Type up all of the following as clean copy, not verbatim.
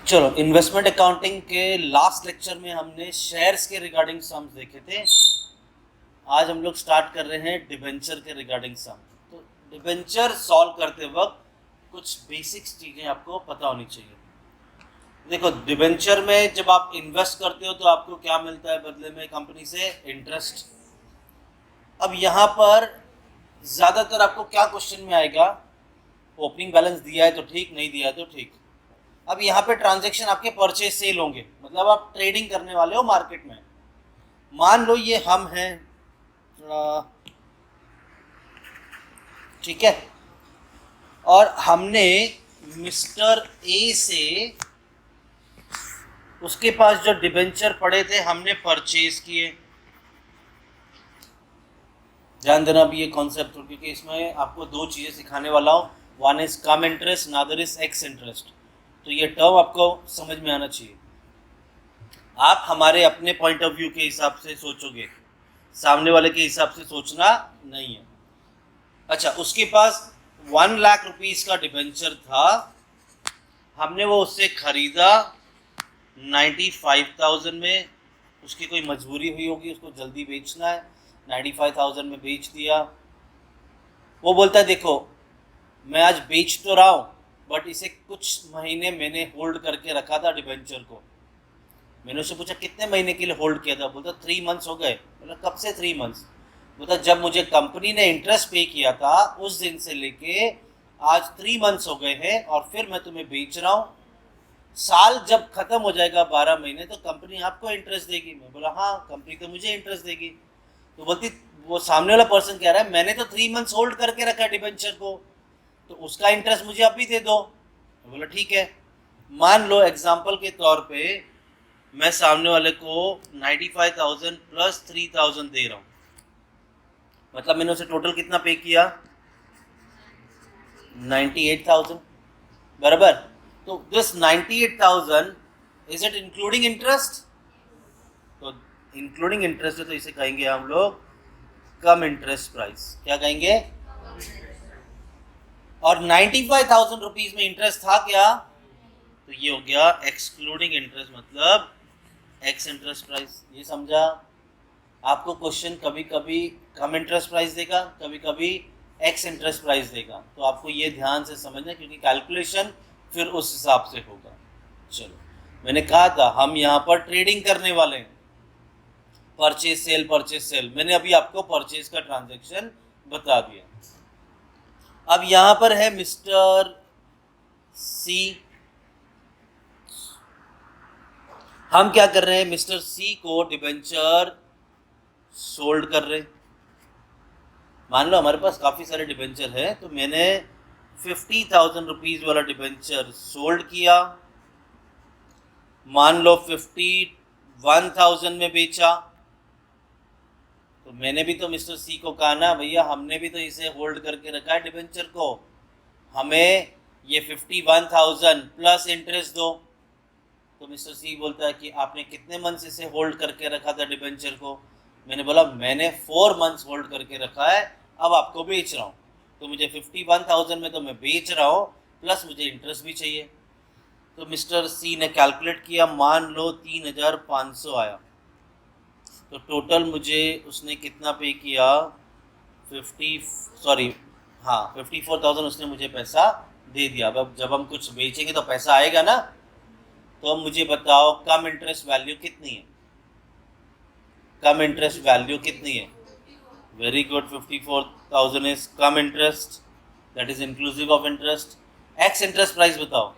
चलो, investment accounting के last lecture में हमने शेयर्स के रिगार्डिंग सम्स देखे थे। आज हम लोग स्टार्ट कर रहे हैं डिबेंचर के रिगार्डिंग सम। तो डिबेंचर सॉल्व करते वक्त कुछ बेसिक्स चीज़ें आपको पता होनी चाहिए। देखो, डिबेंचर में जब आप इन्वेस्ट करते हो तो आपको क्या मिलता है बदले में? कंपनी से इंटरेस्ट। अब यहाँ पर ज़्यादातर आपको क्या क्वेश्चन में आएगा? ओपनिंग बैलेंस दिया है तो ठीक, नहीं दिया है तो ठीक। अब यहाँ पे ट्रांजैक्शन आपके परचेज सेल होंगे, मतलब आप ट्रेडिंग करने वाले हो मार्केट में। मान लो ये हम हैं, ठीक है, और हमने मिस्टर ए से उसके पास जो डिबेंचर पड़े थे हमने परचेज किए। ध्यान देना भी ये कॉन्सेप्ट, क्योंकि इसमें आपको दो चीज़ें सिखाने वाला हूँ। One is cum interest, another is ex interest. तो ये टर्म आपको समझ में आना चाहिए। आप हमारे अपने पॉइंट ऑफ व्यू के हिसाब से सोचोगे, सामने वाले के हिसाब से सोचना नहीं है। अच्छा, उसके पास 1 लाख रुपीस का डिबेंचर था, हमने वो उससे खरीदा 95,000 में। उसकी कोई मजबूरी हुई होगी, उसको जल्दी बेचना है, 95,000 में बेच दिया। वो बोलता है देखो मैं आज बेच तो रहा हूँ, बट इसे कुछ महीने मैंने होल्ड करके रखा था डिबेंचर को। मैंने उससे पूछा कितने महीने के लिए होल्ड किया था? बोलता 3 मंथ्स हो गए। बोला कब से 3 मंथ्स? बोलता जब मुझे कंपनी ने इंटरेस्ट पे किया था उस दिन से लेके आज 3 मंथ्स हो गए हैं, और फिर मैं तुम्हें बेच रहा हूँ। साल जब खत्म हो जाएगा 12 महीने तो कंपनी आपको इंटरेस्ट देगी। मैं बोला हाँ, कंपनी तो मुझे इंटरेस्ट देगी। तो बोलती, वो सामने वाला पर्सन कह रहा है मैंने तो 3 मंथ्स होल्ड करके रखा है डिबेंचर को, तो उसका इंटरेस्ट मुझे अभी दे दो। मैं बोला ठीक है। मान लो एग्जाम्पल के तौर पे मैं सामने वाले को 95,000 प्लस 3,000 दे रहा हूँ, मतलब मैंने उसे टोटल कितना पे किया? 98,000, बराबर। तो this 98,000 is it including interest? तो इंक्लूडिंग इंटरेस्ट है, तो इसे कहेंगे हम लोग कम इंटरेस्ट प्राइस। क्या कहेंगे? और 95,000 रुपीज में इंटरेस्ट था क्या? तो ये हो गया एक्सक्लूडिंग इंटरेस्ट, मतलब एक्स इंटरेस्ट प्राइस। ये समझा? आपको क्वेश्चन कभी कभी कम इंटरेस्ट प्राइस देगा, कभी कभी एक्स इंटरेस्ट प्राइस देगा, तो आपको ये ध्यान से समझना, क्योंकि कैलकुलेशन फिर उस हिसाब से होगा। चलो, मैंने कहा था हम यहाँ पर ट्रेडिंग करने वाले हैं, परचेज सेल परचेज सेल। मैंने अभी आपको परचेज का ट्रांजैक्शन बता दिया। अब यहाँ पर है मिस्टर सी। हम क्या कर रहे हैं? मिस्टर सी को डिबेंचर सोल्ड कर रहे। मान लो हमारे पास काफ़ी सारे डिबेंचर है, तो मैंने 50,000 रुपीज़ वाला डिबेंचर सोल्ड किया। मान लो 51,000 में बेचा, तो मैंने भी तो मिस्टर सी को कहा ना भैया हमने भी तो इसे होल्ड करके रखा है डिबेंचर को, हमें ये 51,000 प्लस इंटरेस्ट दो। तो मिस्टर सी बोलता है कि आपने कितने मंथ्स इसे होल्ड करके रखा था डिबेंचर को? मैंने बोला मैंने 4 मंथ्स होल्ड करके रखा है, अब आपको बेच रहा हूँ। तो मुझे 51,000 में तो मैं बेच रहा हूँ, प्लस मुझे इंटरेस्ट भी चाहिए। तो मिस्टर सी ने कैलकुलेट किया, मान लो 3,500 आया, तो टोटल मुझे उसने कितना पे किया? 54,000 उसने मुझे पैसा दे दिया। अब जब हम कुछ बेचेंगे तो पैसा आएगा ना। तो अब मुझे बताओ कम इंटरेस्ट वैल्यू कितनी है? कम इंटरेस्ट वैल्यू कितनी है? Very good, 54,000 is cum interest, that is inclusive of interest. X interest price बताओ।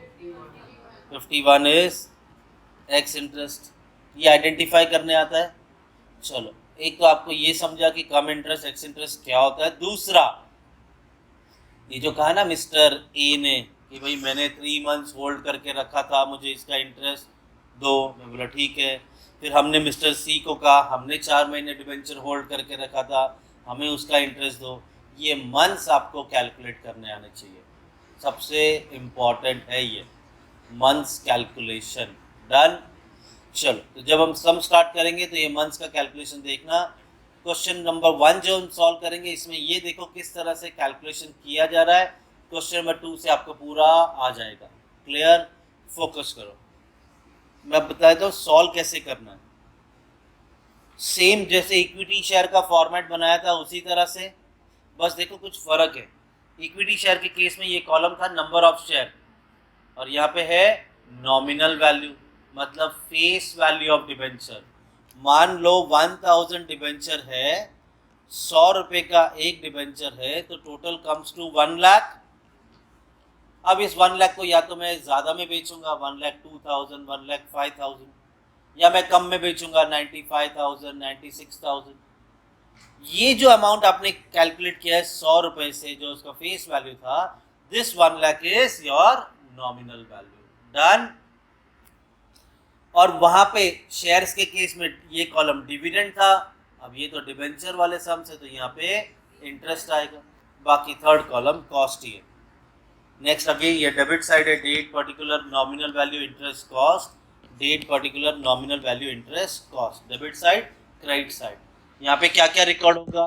51 इज एक्स इंटरेस्ट। ये आइडेंटिफाई करने आता है। चलो, एक तो आपको ये समझा कि कम इंटरेस्ट एक्स इंटरेस्ट क्या होता है। दूसरा, ये जो कहा ना मिस्टर ए ने कि भाई मैंने 3 मंथ्स होल्ड करके रखा था, मुझे इसका इंटरेस्ट दो। मैं बोला ठीक है। फिर हमने मिस्टर सी को कहा हमने 4 महीने डिबेंचर होल्ड करके रखा था, हमें उसका इंटरेस्ट दो। ये मंथ्स आपको कैलकुलेट करने आने चाहिए, सबसे इम्पॉर्टेंट है ये मंथ्स कैलकुलेशन। डन। चलो, तो जब हम सम स्टार्ट करेंगे तो ये मंथ्स का कैलकुलेशन देखना। क्वेश्चन नंबर 1 जो हम सॉल्व करेंगे, इसमें ये देखो किस तरह से कैलकुलेशन किया जा रहा है। क्वेश्चन नंबर 2 से आपको पूरा आ जाएगा। क्लियर? फोकस करो। मैं बता देता हूँ सॉल्व कैसे करना है। सेम जैसे इक्विटी शेयर का फॉर्मेट बनाया था उसी तरह से, बस देखो कुछ फर्क है। इक्विटी शेयर के केस में ये कॉलम था नंबर ऑफ शेयर, और यहाँ पे है नॉमिनल वैल्यू, मतलब फेस वैल्यू ऑफ डिबेंचर। मान लो 1000 डिबेंचर है, 100 रुपए का एक डिबेंचर है, तो टोटल कम्स टू 1 लाख। अब इस 1 लाख को या तो मैं ज़्यादा में बेचूंगा 1,02,000, 1,05,000, या मैं कम में बेचूंगा 95,000, 96,000। ये जो अमाउंट आपने कैलकुलेट किया है 100 रुपए से, जो उसका फेस वैल्यू था, this 1 lakh is your nominal value. Done. और वहां पे शेयर्स के केस में ये कॉलम डिविडेंड था, अब ये तो डिबेंचर वाले सम से, तो यहाँ पे इंटरेस्ट आएगा। बाकी थर्ड कॉलम कॉस्ट ही है। नेक्स्ट अगेन ये डेबिट साइड है, date particular nominal value interest cost, date particular nominal value interest cost, debit side credit side. यहाँ पे क्या क्या रिकॉर्ड होगा?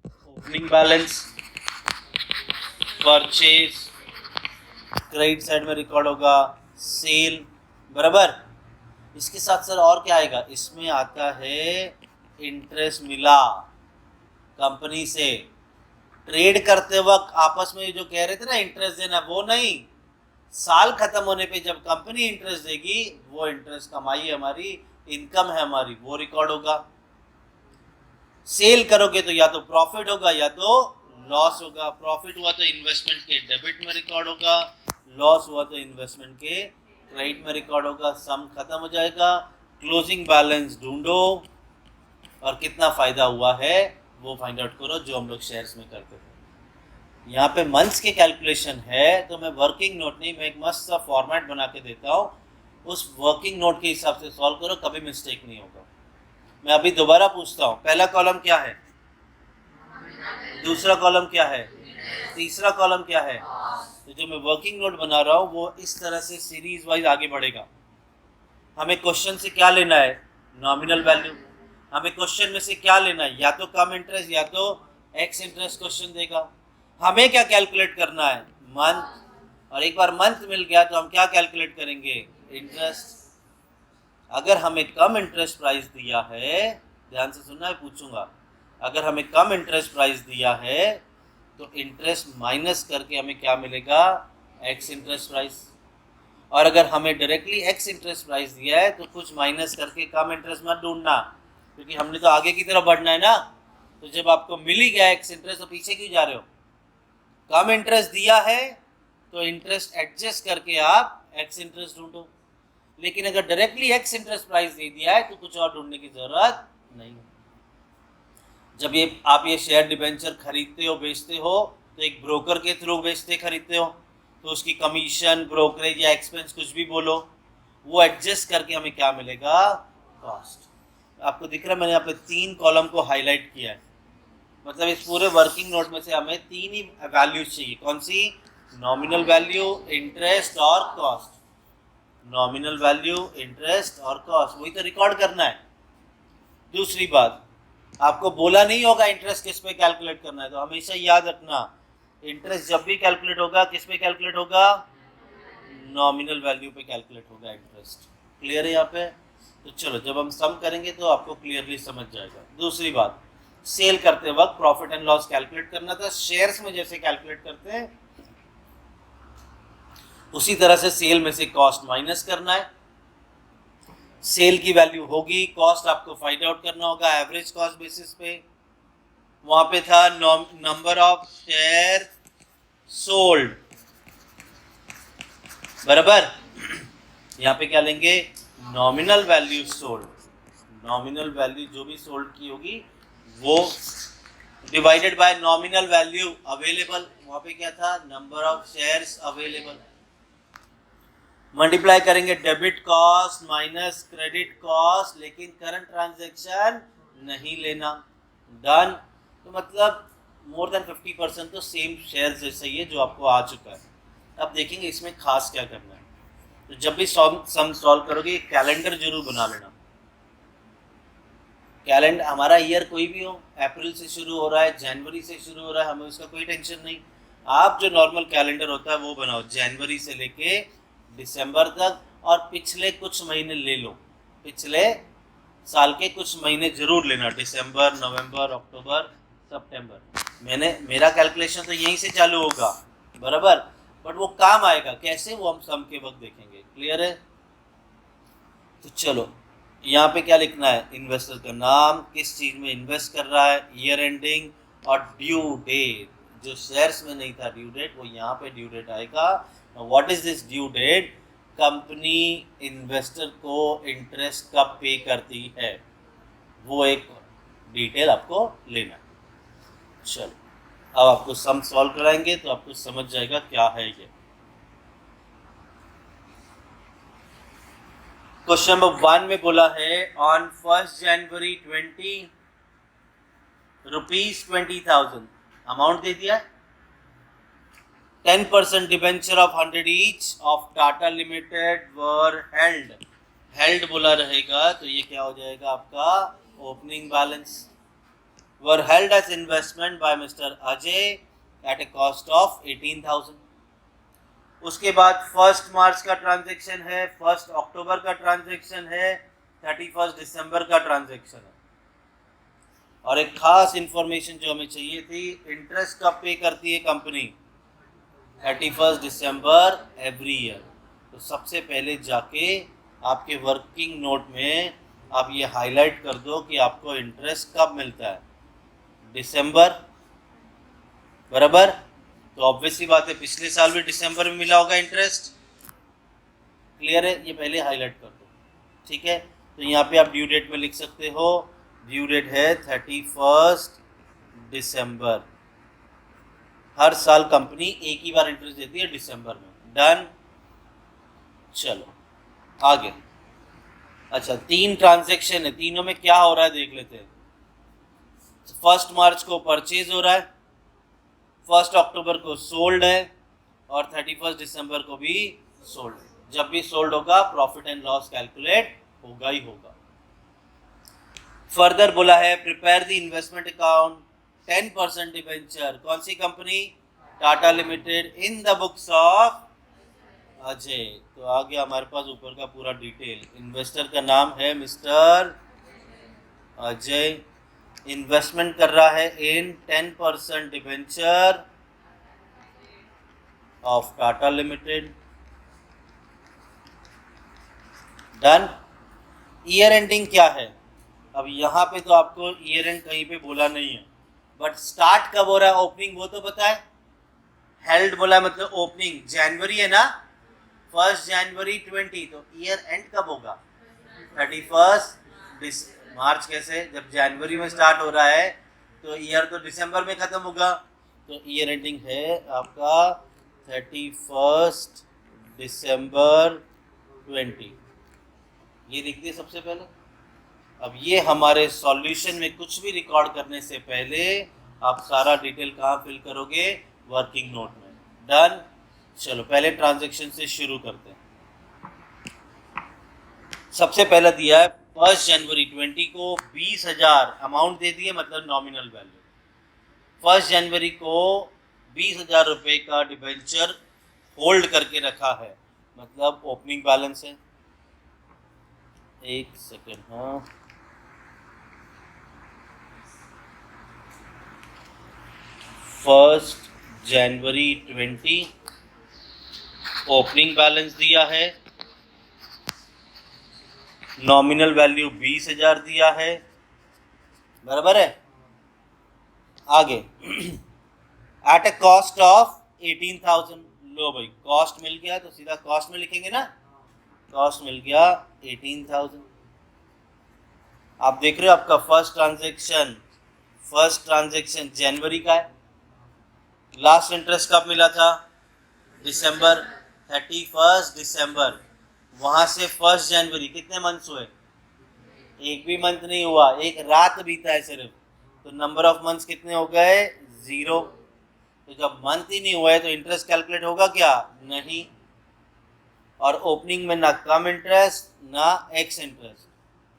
Opening balance, purchase, credit side में रिकॉर्ड होगा सेल, बराबर। इसके साथ सर और क्या आएगा? इसमें आता है इंटरेस्ट मिला कंपनी से, ट्रेड करते वक्त आपस में जो कह रहे थे ना इंटरेस्ट देना, वो नहीं, साल खत्म होने पे जब कंपनी इंटरेस्ट देगी, वो इंटरेस्ट कमाई है हमारी, इनकम है हमारी, वो रिकॉर्ड होगा। सेल करोगे तो या तो प्रॉफिट होगा या तो लॉस होगा। प्रॉफिट हुआ तो इन्वेस्टमेंट के डेबिट में रिकॉर्ड होगा, लॉस हुआ तो इन्वेस्टमेंट के क्रेडिट में रिकॉर्ड होगा। सम खत्म हो जाएगा, क्लोजिंग बैलेंस ढूंढो और कितना फायदा हुआ है वो फाइंड आउट करो, जो हम लोग शेयर्स में करते थे। यहाँ पे मंथ्स के कैलकुलेशन है, तो मैं वर्किंग नोट नहीं, मैं एक मस्त सा फॉर्मेट बना के देता हूँ, उस वर्किंग नोट के हिसाब से सॉल्व करो, कभी मिस्टेक नहीं होगा। मैं अभी दोबारा पूछता हूँ, पहला कॉलम क्या है, दूसरा कॉलम क्या है, तीसरा कॉलम क्या है? तो जो मैं वर्किंग नोट बना रहा हूँ वो इस तरह से सीरीज वाइज आगे बढ़ेगा। हमें क्वेश्चन से क्या लेना है? Nominal value. हमें क्वेश्चन में से क्या लेना है? या तो कम इंटरेस्ट या तो एक्स इंटरेस्ट क्वेश्चन देगा। हमें क्या कैलकुलेट करना है? मंथ। और एक बार मंथ मिल गया तो हम क्या कैलकुलेट करेंगे? इंटरेस्ट। अगर हमें कम इंटरेस्ट प्राइस दिया है, ध्यान से सुनना है, पूछूंगा, अगर हमें कम इंटरेस्ट प्राइस दिया है तो इंटरेस्ट माइनस करके हमें क्या मिलेगा? X interest price. और अगर हमें डायरेक्टली एक्स इंटरेस्ट प्राइस दिया है तो कुछ माइनस करके कम इंटरेस्ट मत ढूंढना, क्योंकि हमने तो आगे की तरफ बढ़ना है ना। तो जब आपको मिल ही गया एक्स इंटरेस्ट तो पीछे क्यों जा रहे हो? कम इंटरेस्ट दिया है तो इंटरेस्ट एडजस्ट करके आप एक्स इंटरेस्ट ढूंढो, लेकिन अगर डायरेक्टली एक्स इंटरेस्ट प्राइस दे दिया है तो कुछ और ढूंढने की जरूरत नहीं। जब आप ये शेयर डिबेंचर खरीदते हो बेचते हो तो एक ब्रोकर के थ्रू बेचते खरीदते हो, तो उसकी कमीशन, ब्रोकरेज या एक्सपेंस कुछ भी बोलो, वो एडजस्ट करके हमें क्या मिलेगा? कॉस्ट। आपको दिख रहा है मैंने यहाँ पे 3 कॉलम को हाईलाइट किया है, मतलब इस पूरे वर्किंग नोट में से हमें 3 ही वैल्यूज चाहिए। कौन सी? नॉमिनल वैल्यू, इंटरेस्ट और कॉस्ट। नॉमिनल वैल्यू, इंटरेस्ट और कॉस्ट, वही तो रिकॉर्ड करना है। दूसरी बात, आपको बोला नहीं होगा इंटरेस्ट किस पे कैलकुलेट करना है, तो हमेशा याद रखना इंटरेस्ट जब भी कैलकुलेट होगा किस पे कैलकुलेट होगा? नॉमिनल वैल्यू पे कैलकुलेट होगा इंटरेस्ट। क्लियर है यहाँ पे? तो चलो जब हम सम करेंगे तो आपको क्लियरली समझ जाएगा। दूसरी बात, सेल करते वक्त प्रॉफिट एंड लॉस कैलकुलेट करना था, शेयर्स में जैसे कैलकुलेट करते हैं उसी तरह से सेल में से कॉस्ट माइनस करना है। सेल की वैल्यू होगी, कॉस्ट आपको फाइंड आउट करना होगा एवरेज कॉस्ट बेसिस पे। वहां पे था नंबर ऑफ शेयर सोल्ड, बराबर। यहाँ पे क्या लेंगे? Nominal value sold. Nominal value जो भी सोल्ड की होगी वो divided by nominal value available. वहां पे क्या था? Number of shares available. Multiply करेंगे debit cost minus credit cost, लेकिन करंट ट्रांजैक्शन नहीं लेना। डन। तो मतलब मोर देन 50% तो सेम शेयर जैसा ही है जो आपको आ चुका है। अब देखेंगे इसमें खास क्या करना है। तो जब भी सम सॉल्व करोगे कैलेंडर जरूर बना लेना। कैलेंडर हमारा ईयर कोई भी हो, अप्रैल से शुरू हो रहा है, जनवरी से शुरू हो रहा है, हमें उसका कोई टेंशन नहीं। आप जो नॉर्मल कैलेंडर होता है वो बनाओ, जनवरी से लेके दिसंबर तक, और पिछले कुछ महीने ले लो, पिछले साल के कुछ महीने जरूर लेना, दिसंबर, नवंबर, अक्टूबर, सितंबर। मेरा कैलकुलेशन तो यहीं से चालू होगा, बराबर, बट वो काम आएगा कैसे, वो हम सम के वक्त देखेंगे। क्लियर है? तो चलो यहाँ पे क्या लिखना है, इन्वेस्टर का नाम, किस चीज में इन्वेस्ट कर रहा है, ईयर एंडिंग और ड्यू डेट। जो शेयर्स में नहीं था ड्यू डेट, वो यहाँ पे ड्यू डेट आएगा। What is this due date? Company investor को इंटरेस्ट कब पे करती है, वो एक डिटेल आपको लेना है। चलो अब आपको सम सॉल्व कराएंगे तो आपको समझ जाएगा क्या है ये। क्वेश्चन नंबर 1 में बोला है ऑन 1 जनवरी 20 रुपीज 20,000 अमाउंट दे दिया, 10% debenture of 100 each of Tata limited were held. Held बोला रहेगा तो ये क्या हो जाएगा आपका opening balance. Were held as investment by mister Ajay at a cost of 18,000। उसके बाद 1 मार्च का ट्रांजैक्शन है, 1 अक्टूबर का ट्रांजैक्शन है, 31 दिसंबर का ट्रांजैक्शन है। और एक खास इंफॉर्मेशन जो हमें चाहिए थी, इंटरेस्ट कब पे करती है कंपनी, 31 दिसंबर एवरी ईयर। तो सबसे पहले जाके आपके वर्किंग नोट में आप ये हाईलाइट कर दो कि आपको इंटरेस्ट कब मिलता है, दिसंबर, बराबर। तो ऑब्वियसली बात है पिछले साल भी दिसंबर में मिला होगा इंटरेस्ट। क्लियर है? ये पहले हाईलाइट कर दो, ठीक है। तो यहाँ पे आप ड्यू डेट में लिख सकते हो, ड्यू डेट है 31 दिसंबर। हर साल कंपनी एक ही बार इंटरेस्ट देती है, दिसंबर में। डन। चलो आगे। अच्छा 3 ट्रांजैक्शन है, तीनों में क्या हो रहा है देख लेते हैं। 1 मार्च को परचेज हो रहा है, 1 अक्टूबर को सोल्ड है और 31 दिसंबर को भी सोल्ड है। जब भी सोल्ड होगा प्रॉफिट एंड लॉस कैलकुलेट होगा ही होगा। फर्दर बोला है prepare the investment account 10% debenture, कौन सी company, Tata limited, in the books of Ajay. तो आ गया हमारे पास ऊपर का पूरा डिटेल। इन्वेस्टर का नाम है मिस्टर अजय, इन्वेस्टमेंट कर रहा है इन 10% debenture of Tata limited. Done. Year ending क्या है, अब यहाँ पे तो आपको ईयर एंड कहीं पे बोला नहीं है, बट स्टार्ट कब हो रहा है ओपनिंग वो तो पता है। हेल्ड बोला है मतलब ओपनिंग जनवरी है ना, 1 जनवरी 20, तो ईयर एंड कब होगा, 31 मार्च। कैसे, जब जनवरी में स्टार्ट हो रहा है तो ईयर तो दिसंबर में खत्म होगा, तो ईयर एंडिंग है आपका 31 दिसंबर 20। ये लिख दिए सबसे पहले। अब ये हमारे सॉल्यूशन में कुछ भी रिकॉर्ड करने से पहले आप सारा डिटेल कहाँ फिल करोगे, वर्किंग नोट में। डन। चलो पहले ट्रांजैक्शन से शुरू करते हैं। सबसे पहला दिया है 1 जनवरी 20 को 20,000 अमाउंट दे दिए, मतलब नॉमिनल वैल्यू। 1 जनवरी को 20,000 रुपये का डिबेंचर होल्ड करके रखा है, मतलब ओपनिंग बैलेंस है। एक सेकेंड, हाँ 1 जनवरी 20 ओपनिंग बैलेंस दिया है, नॉमिनल वैल्यू 20,000 दिया है, बराबर है। आगे एट ए कॉस्ट ऑफ 18,000। लो भाई कॉस्ट मिल गया तो सीधा कॉस्ट में लिखेंगे ना, कॉस्ट मिल गया 18,000। आप देख रहे हो आपका फर्स्ट ट्रांजैक्शन जनवरी का है, लास्ट इंटरेस्ट कब मिला था, दिसंबर, 31 दिसंबर। वहां से 1 जनवरी कितने मंथ्स हुए, एक भी मंथ नहीं हुआ, एक रात बीता है सिर्फ, तो नंबर ऑफ मंथ्स कितने हो गए, 0। तो जब मंथ ही नहीं हुआ है तो इंटरेस्ट कैलकुलेट होगा क्या, नहीं। और ओपनिंग में ना कम इंटरेस्ट ना एक्स इंटरेस्ट।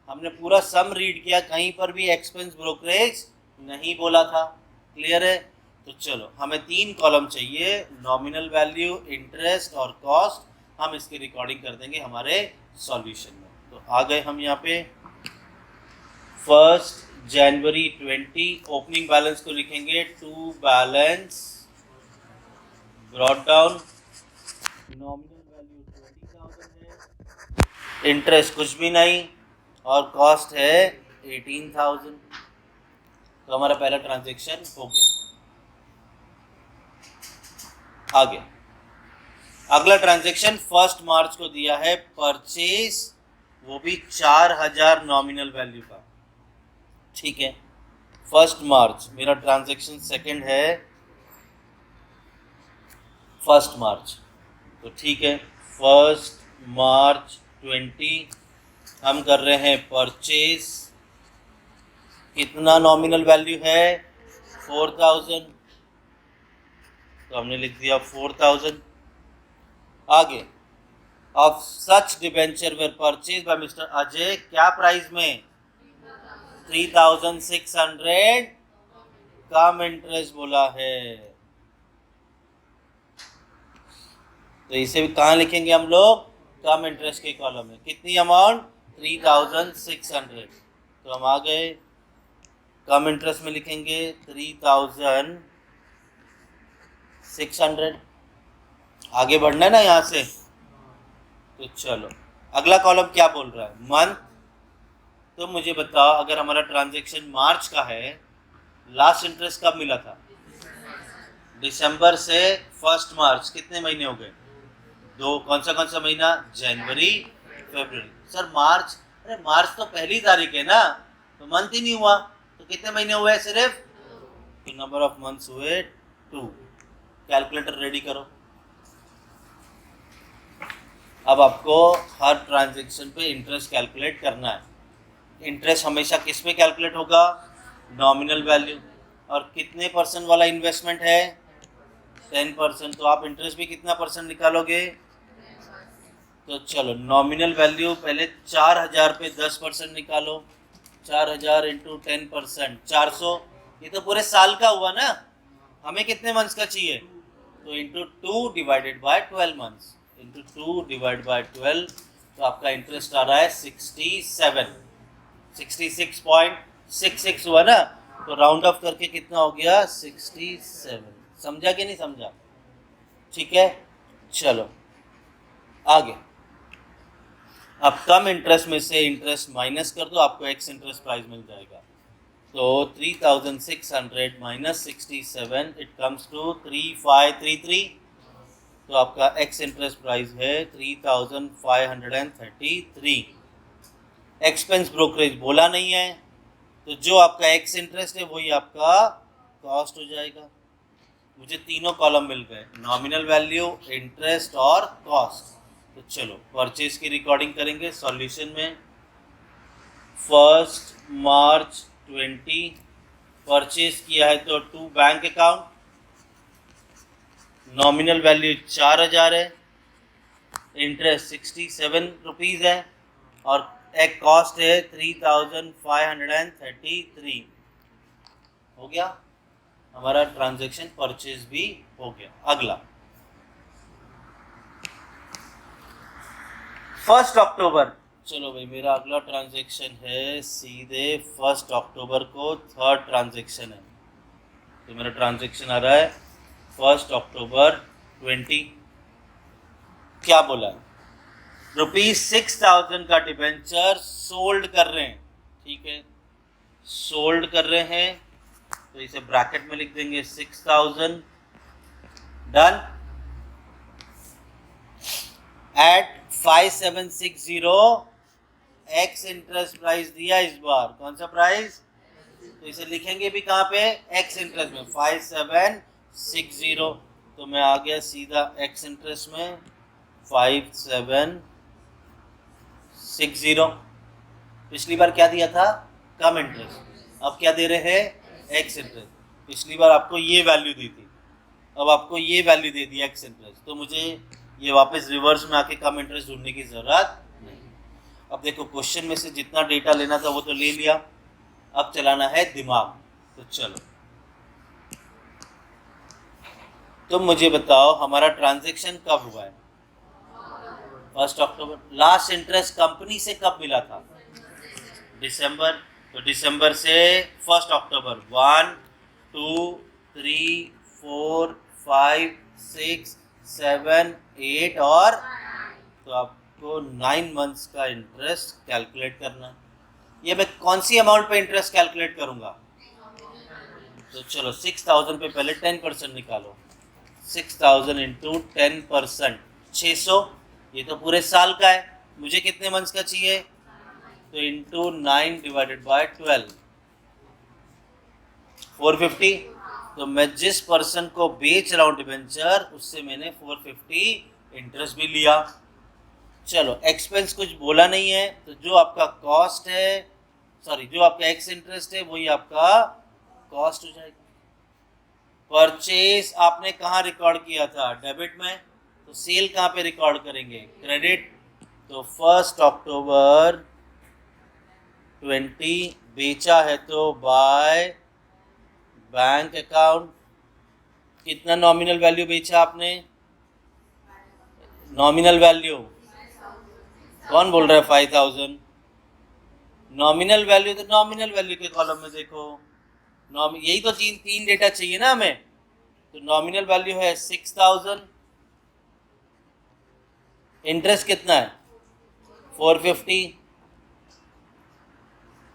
हमने पूरा सम रीड किया, कहीं पर भी एक्सपेंस ब्रोकरेज नहीं बोला था। क्लियर है? तो चलो हमें 3 कॉलम चाहिए, नॉमिनल वैल्यू, इंटरेस्ट और कॉस्ट। हम इसकी रिकॉर्डिंग कर देंगे हमारे सॉल्यूशन में। तो आ गए हम यहाँ पे 1 जनवरी 20 ओपनिंग बैलेंस को लिखेंगे to balance brought down, nominal value 20,000 है, इंटरेस्ट कुछ भी नहीं और कॉस्ट है 18,000। तो हमारा पहला ट्रांजेक्शन हो गया। आगे अगला ट्रांजेक्शन 1 मार्च को दिया है परचेज, वो भी 4,000 नॉमिनल वैल्यू का। ठीक है, 1 मार्च मेरा ट्रांजेक्शन सेकंड है 1 मार्च। तो ठीक है, 1 मार्च 20 हम कर रहे हैं परचेज। कितना नॉमिनल वैल्यू है? 4,000। तो हमने लिख दिया 4,000। आगे of such debenture were purchase by mister Ajay, क्या प्राइस में? 3,600 कम इंटरेस्ट बोला है। तो इसे भी कहाँ लिखेंगे हम लोग? कम इंटरेस्ट के कॉलम में। कितनी अमाउंट? 3,600। तो हम आ गए कम इंटरेस्ट में लिखेंगे 3,600। आगे बढ़ना है ना यहाँ से। तो चलो अगला कॉलम क्या बोल रहा है? मंथ। तो मुझे बताओ, अगर हमारा ट्रांजैक्शन मार्च का है, लास्ट इंटरेस्ट कब मिला था? दिसंबर से 1 मार्च, कितने महीने हो गए? 2। कौन सा महीना? जनवरी, फरवरी। सर मार्च, अरे मार्च तो पहली तारीख है ना, तो मंथ ही नहीं हुआ, तो कितने महीने हुए? सिर्फ। तो नंबर ऑफ मंथ्स हुए 2। कैलकुलेटर रेडी करो। अब आपको हर ट्रांजैक्शन पे इंटरेस्ट कैलकुलेट करना है। इंटरेस्ट हमेशा किस पे कैलकुलेट होगा? Nominal value. और कितने परसेंट वाला इन्वेस्टमेंट है? 10%। तो आप इंटरेस्ट भी कितना परसेंट निकालोगे? तो चलो नॉमिनल वैल्यू पहले 4,000 पे 10% निकालो। 4,000 इंटू 10%, 400। ये तो पूरे साल का हुआ ना, हमें कितने मंथ्स का चाहिए? तो into 2 divided by 12 months, into 2 divide by 12। तो आपका इंटरेस्ट आ रहा है 67, 66.66 हुआ ना। तो राउंड ऑफ करके कितना हो गया? 67। समझा कि नहीं समझा? ठीक है, चलो आगे। अब कम इंटरेस्ट में से इंटरेस्ट माइनस कर दो, आपको एक्स इंटरेस्ट प्राइस मिल जाएगा। तो 3,600 माइनस 67, इट कम्स टू 3,533। तो आपका एक्स इंटरेस्ट प्राइस है 3,533। एक्सपेंस ब्रोकरेज बोला नहीं है, तो जो आपका एक्स इंटरेस्ट है वही आपका कॉस्ट हो जाएगा। मुझे तीनों कॉलम मिल गए, नॉमिनल वैल्यू, इंटरेस्ट और कॉस्ट। तो चलो परचेज की रिकॉर्डिंग करेंगे सॉल्यूशन में। 1 मार्च 20 परचेज किया है तो to bank account, nominal value 4,000 है, इंटरेस्ट 67 रुपीज़ है और एक कॉस्ट है 3,533। हो गया हमारा ट्रांजैक्शन, परचेज भी हो गया। अगला 1 अक्टूबर। चलो भाई, मेरा अगला ट्रांजैक्शन है सीधे 1 अक्टूबर को, थर्ड ट्रांजैक्शन है। तो मेरा ट्रांजैक्शन आ रहा है 1 अक्टूबर 20। क्या बोला? ₹6,000 का डिबेंचर सोल्ड कर रहे हैं। ठीक है, सोल्ड कर रहे हैं, तो इसे ब्रैकेट में लिख देंगे 6,000। Done. At 5,760 ex interest price दिया इस बार। कौन सा प्राइस? तो इसे लिखेंगे भी कहाँ पे? एक्स इंटरेस्ट में 5,760। तो मैं आ गया सीधा एक्स इंटरेस्ट में 5,760। पिछली बार क्या दिया था? कम इंटरेस्ट। अब क्या दे रहे हैं? X interest. पिछली बार आपको ये वैल्यू दी थी, अब आपको ये वैल्यू दे दी एक्स इंटरेस्ट। तो मुझे ये वापस रिवर्स में आके कम इंटरेस्ट ढूंढने की ज़रूरत नहीं। अब देखो क्वेश्चन में से जितना डेटा लेना था वो तो ले लिया, अब चलाना है दिमाग। तो चलो, तुम मुझे बताओ हमारा ट्रांजैक्शन कब हुआ है? 1 अक्टूबर। लास्ट इंटरेस्ट कंपनी से कब मिला था? दिसंबर। तो दिसंबर से 1 अक्टूबर 1 2 3 4 5 6 7 8 और तो आपको 9 मंथ्स का इंटरेस्ट कैलकुलेट करना है। ये मैं कौन सी अमाउंट पे इंटरेस्ट कैलकुलेट करूंगा? तो चलो 6000 पे पहले 10% निकालो। 6000 इंटू 10%, 600। ये तो पूरे साल का है, मुझे कितने मंथ्स का चाहिए? तो इंटू 9 डिवाइडेड बाय 12, 450। तो मैं जिस पर्सन को बेच रहा हूँ डिबेंचर, उससे मैंने 450 इंटरेस्ट भी लिया। चलो एक्सपेंस कुछ बोला नहीं है, तो जो आपका कॉस्ट है, सॉरी जो आपका एक्स इंटरेस्ट है वही आपका कॉस्ट हो जाएगा। परचेज आपने कहाँ रिकॉर्ड किया था? डेबिट में। तो सेल कहाँ पे रिकॉर्ड करेंगे? क्रेडिट। तो 1 अक्टूबर 20 बेचा है तो बाय बैंक अकाउंट। कितना नॉमिनल वैल्यू बेचा आपने? नॉमिनल वैल्यू कौन बोल रहा है? 5000। नॉमिनल वैल्यू तो नॉमिनल वैल्यू के कॉलम में देखो। यही तो तीन डेटा चाहिए ना हमें। तो नॉमिनल वैल्यू है 6000। इंटरेस्ट कितना है? 450।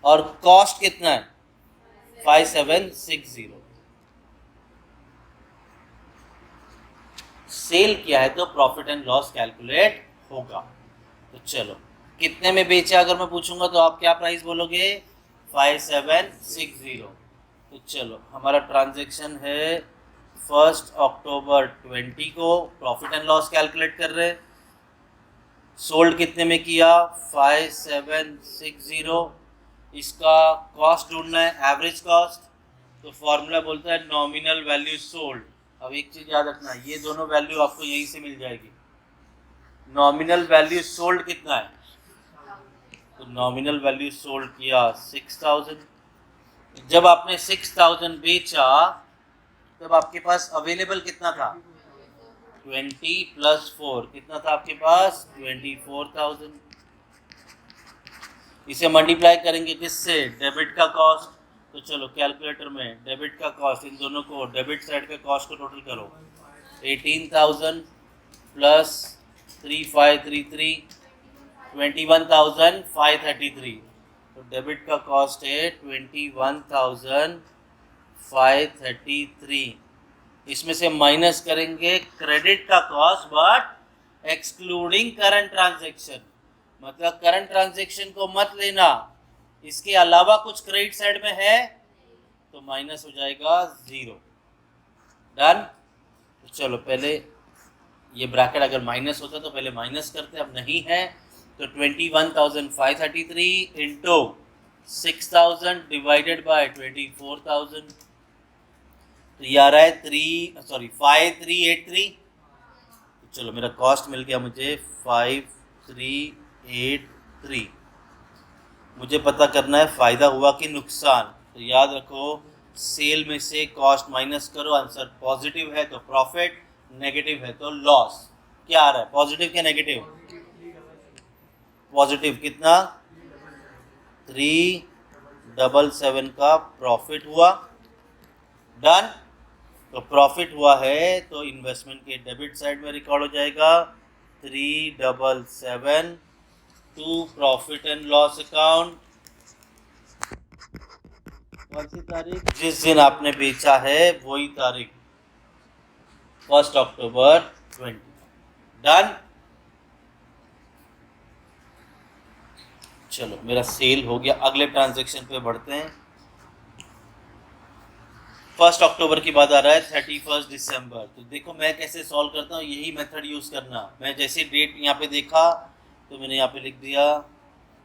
और कॉस्ट कितना है? 5760। सेल किया है तो प्रॉफिट एंड लॉस कैलकुलेट होगा। तो चलो कितने में बेचा अगर मैं पूछूंगा तो आप क्या प्राइस बोलोगे? 5760। तो चलो हमारा ट्रांजैक्शन है 1 अक्टूबर 20 को, प्रॉफिट एंड लॉस कैलकुलेट कर रहे हैं। सोल्ड कितने में किया? 5760। इसका कॉस्ट ढूंढना है, एवरेज कॉस्ट। तो फॉर्मूला बोलता है नॉमिनल वैल्यू सोल्ड। अब एक चीज याद रखना, ये दोनों वैल्यू आपको यहीं से मिल जाएगी। नॉमिनल वैल्यू सोल्ड कितना है? तो नॉमिनल वैल्यू सोल्ड किया 6000। जब आपने 6000 बेचा तब आपके पास अवेलेबल कितना था? 20 प्लस 4 कितना था आपके पास? 24,000। इसे मल्टीप्लाई करेंगे किससे? डेबिट का कॉस्ट। तो चलो कैलकुलेटर में डेबिट का कॉस्ट, इन दोनों को डेबिट साइड के कॉस्ट को टोटल करो। 18,000 प्लस 3533, 21,533। तो डेबिट का कॉस्ट है 21,533। इसमें से माइनस करेंगे क्रेडिट का cost, but excluding current transaction. मतलब करंट ट्रांजैक्शन को मत लेना, इसके अलावा कुछ क्रेडिट साइड में है तो माइनस हो जाएगा 0। डन। तो चलो पहले ये ब्रैकेट अगर माइनस होता तो पहले माइनस करते, अब नहीं है। तो 21,533 इंटू 6000 डिवाइडेड बाय 24,000, तो ये आ रहा है 5383। तो चलो मेरा कॉस्ट मिल गया मुझे 5383। मुझे पता करना है फ़ायदा हुआ कि नुकसान। तो याद रखो सेल में से कॉस्ट माइनस करो, आंसर पॉजिटिव है तो प्रॉफिट, नेगेटिव है तो लॉस। क्या आ रहा है? पॉजिटिव क्या नेगेटिव? पॉजिटिव कितना? 377 का प्रॉफिट हुआ। डन। तो प्रॉफिट हुआ है तो इन्वेस्टमेंट के डेबिट साइड में रिकॉर्ड हो जाएगा 377 to profit and loss account. कौन सी तारीख? जिस दिन आपने बेचा है वही तारीख, 1 अक्टूबर 20। डन। चलो मेरा सेल हो गया, अगले ट्रांजैक्शन पे बढ़ते हैं। 1 अक्टूबर की बात आ रहा है 31 दिसंबर। तो देखो मैं कैसे सॉल्व करता हूँ, यही मेथड यूज़ करना। मैं जैसे डेट यहाँ पे देखा तो मैंने यहाँ पे लिख दिया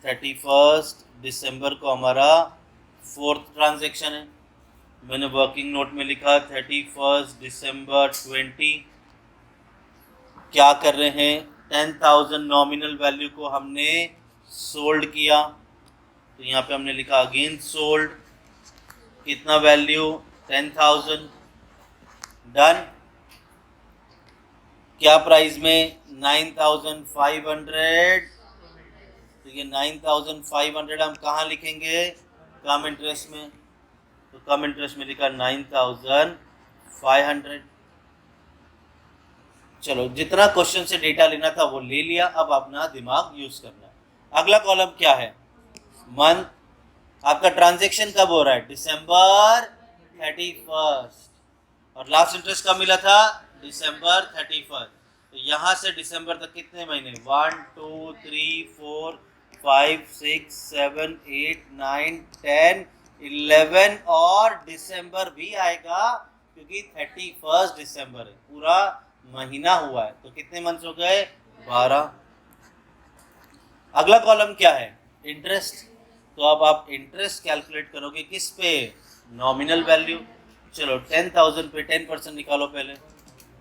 31 दिसंबर को हमारा 4th ट्रांजैक्शन है। मैंने वर्किंग नोट में लिखा 31 दिसंबर 20। क्या कर रहे हैं? 10,000 नॉमिनल वैल्यू को हमने सोल्ड किया। तो यहाँ पे हमने लिखा अगेन सोल्ड, कितना वैल्यू? 10,000। डन। क्या प्राइस में 9,500, तो ये 9,500 हम कहाँ लिखेंगे, कम इंटरेस्ट में, तो कम इंटरेस्ट में लिखा 9,500। चलो जितना क्वेश्चन से डेटा लेना था वो ले लिया, अब अपना दिमाग यूज करना है। अगला कॉलम क्या है, मंथ। आपका ट्रांजैक्शन कब हो रहा है, December 31, और लास्ट इंटरेस्ट कब मिला था, December 31। तो यहाँ से दिसंबर तक कितने महीने, 1 2 3 4 5 6 7 8 9 10 11, और दिसंबर भी आएगा क्योंकि 31 दिसंबर है, पूरा महीना हुआ है। तो कितने मंथ्स हो गए, 12। अगला कॉलम क्या है, इंटरेस्ट। तो अब आप इंटरेस्ट कैलकुलेट करोगे किस पे, नॉमिनल वैल्यू। चलो 10,000 पे 10% निकालो पहले,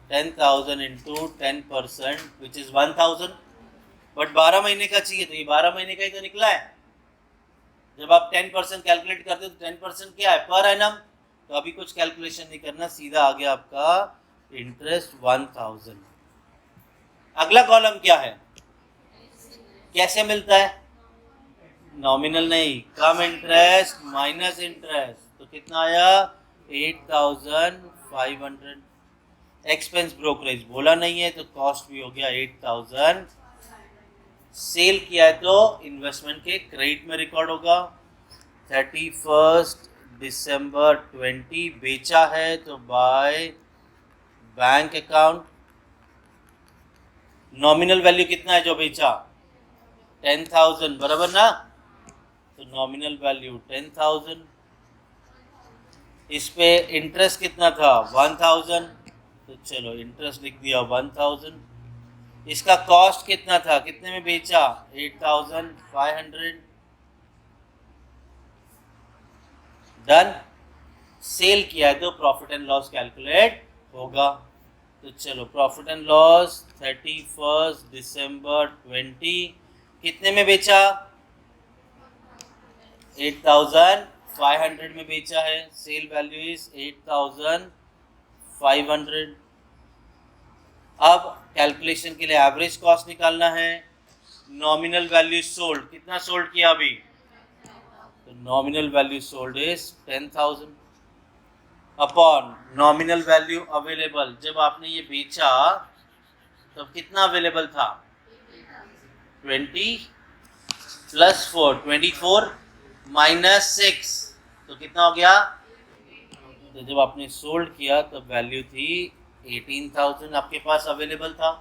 10,000 इंटू 10% विच इज 1,000, बट 12 महीने का चाहिए, तो ये 12 महीने का ही तो निकला है। जब आप 10% कैलकुलेट करते हो तो 10% क्या है, पर एनम। तो अभी कुछ कैलकुलेशन नहीं करना, सीधा आ गया आपका इंटरेस्ट 1,000। अगला कॉलम क्या है, कैसे मिलता है, नॉमिनल नहीं, कम इंटरेस्ट माइनस इंटरेस्ट, तो कितना आया 8,500। एक्सपेंस ब्रोकरेज बोला नहीं है तो कॉस्ट भी हो गया 8,000। सेल किया है तो इन्वेस्टमेंट के क्रेडिट में रिकॉर्ड होगा। 31 दिसंबर 20 बेचा है तो by bank account. Nominal value कितना है जो बेचा, 10,000, बराबर ना, तो नॉमिनल वैल्यू 10,000। इस पे इंटरेस्ट कितना था, 1,000, तो चलो इंटरेस्ट लिख दिया 1,000। इसका कॉस्ट कितना था, कितने में बेचा, 8,500। डन। सेल किया है तो प्रॉफिट एंड लॉस कैलकुलेट होगा। तो चलो प्रॉफिट एंड लॉस 31 दिसंबर 20 कितने में बेचा, 8,500 में बेचा है। Sale value is 8,500। अब कैलकुलेशन के लिए एवरेज कॉस्ट निकालना है। नॉमिनल वैल्यू सोल्ड, कितना सोल्ड किया अभी, तो nominal value sold is 10,000 upon nominal value available. जब आपने ये बेचा तब कितना अवेलेबल था, 20 प्लस 4, 24 माइनस 6, तो कितना हो गया। तो जब आपने सोल्ड किया तब वैल्यू थी 18,000 आपके पास अवेलेबल था।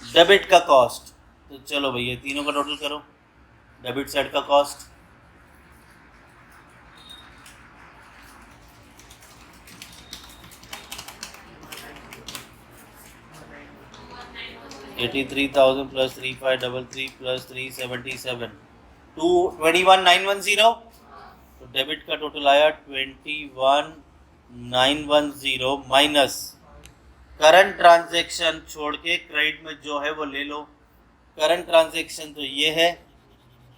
डेबिट का कॉस्ट, तो चलो भैया तीनों का टोटल करो। डेबिट साइड का कॉस्ट 83,000 प्लस 3,533 प्लस 377 21,910। तो डेबिट का टोटल आया 21,910 माइनस करंट ट्रांजैक्शन छोड़ के क्रेडिट में जो है वो ले लो। करंट ट्रांजैक्शन तो ये है,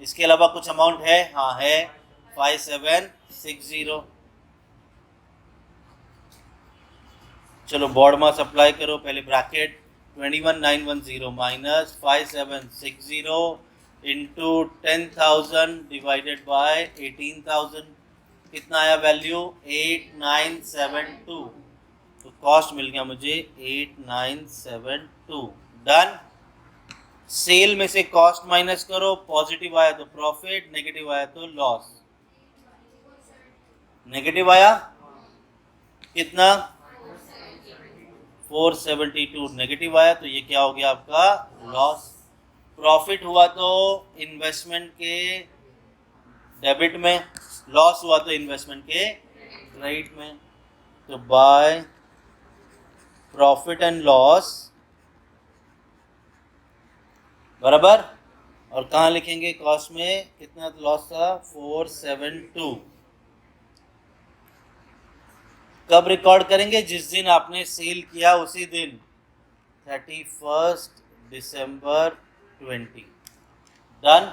इसके अलावा कुछ अमाउंट है, हाँ है 5,760। चलो बॉर्ड मास अप्लाई करो, पहले bracket 21,910 minus 5,760 into 10,000 divided by 18,000, कितना आया वैल्यू 8,972। तो कॉस्ट मिल गया मुझे 8,972। डन। सेल में से कॉस्ट माइनस करो, पॉजिटिव आया तो प्रॉफिट, नेगेटिव आया तो लॉस। नेगेटिव आया कितना, 472 नेगेटिव आया, तो ये क्या हो गया आपका लॉस। प्रॉफिट हुआ तो इन्वेस्टमेंट के डेबिट में, लॉस हुआ तो इन्वेस्टमेंट के क्रेडिट में। तो बाय प्रॉफिट एंड लॉस बराबर, और कहाँ लिखेंगे कॉस्ट में कितना लॉस था, 472। कब रिकॉर्ड करेंगे, जिस दिन आपने सेल किया उसी दिन, 31 दिसंबर 20। डन।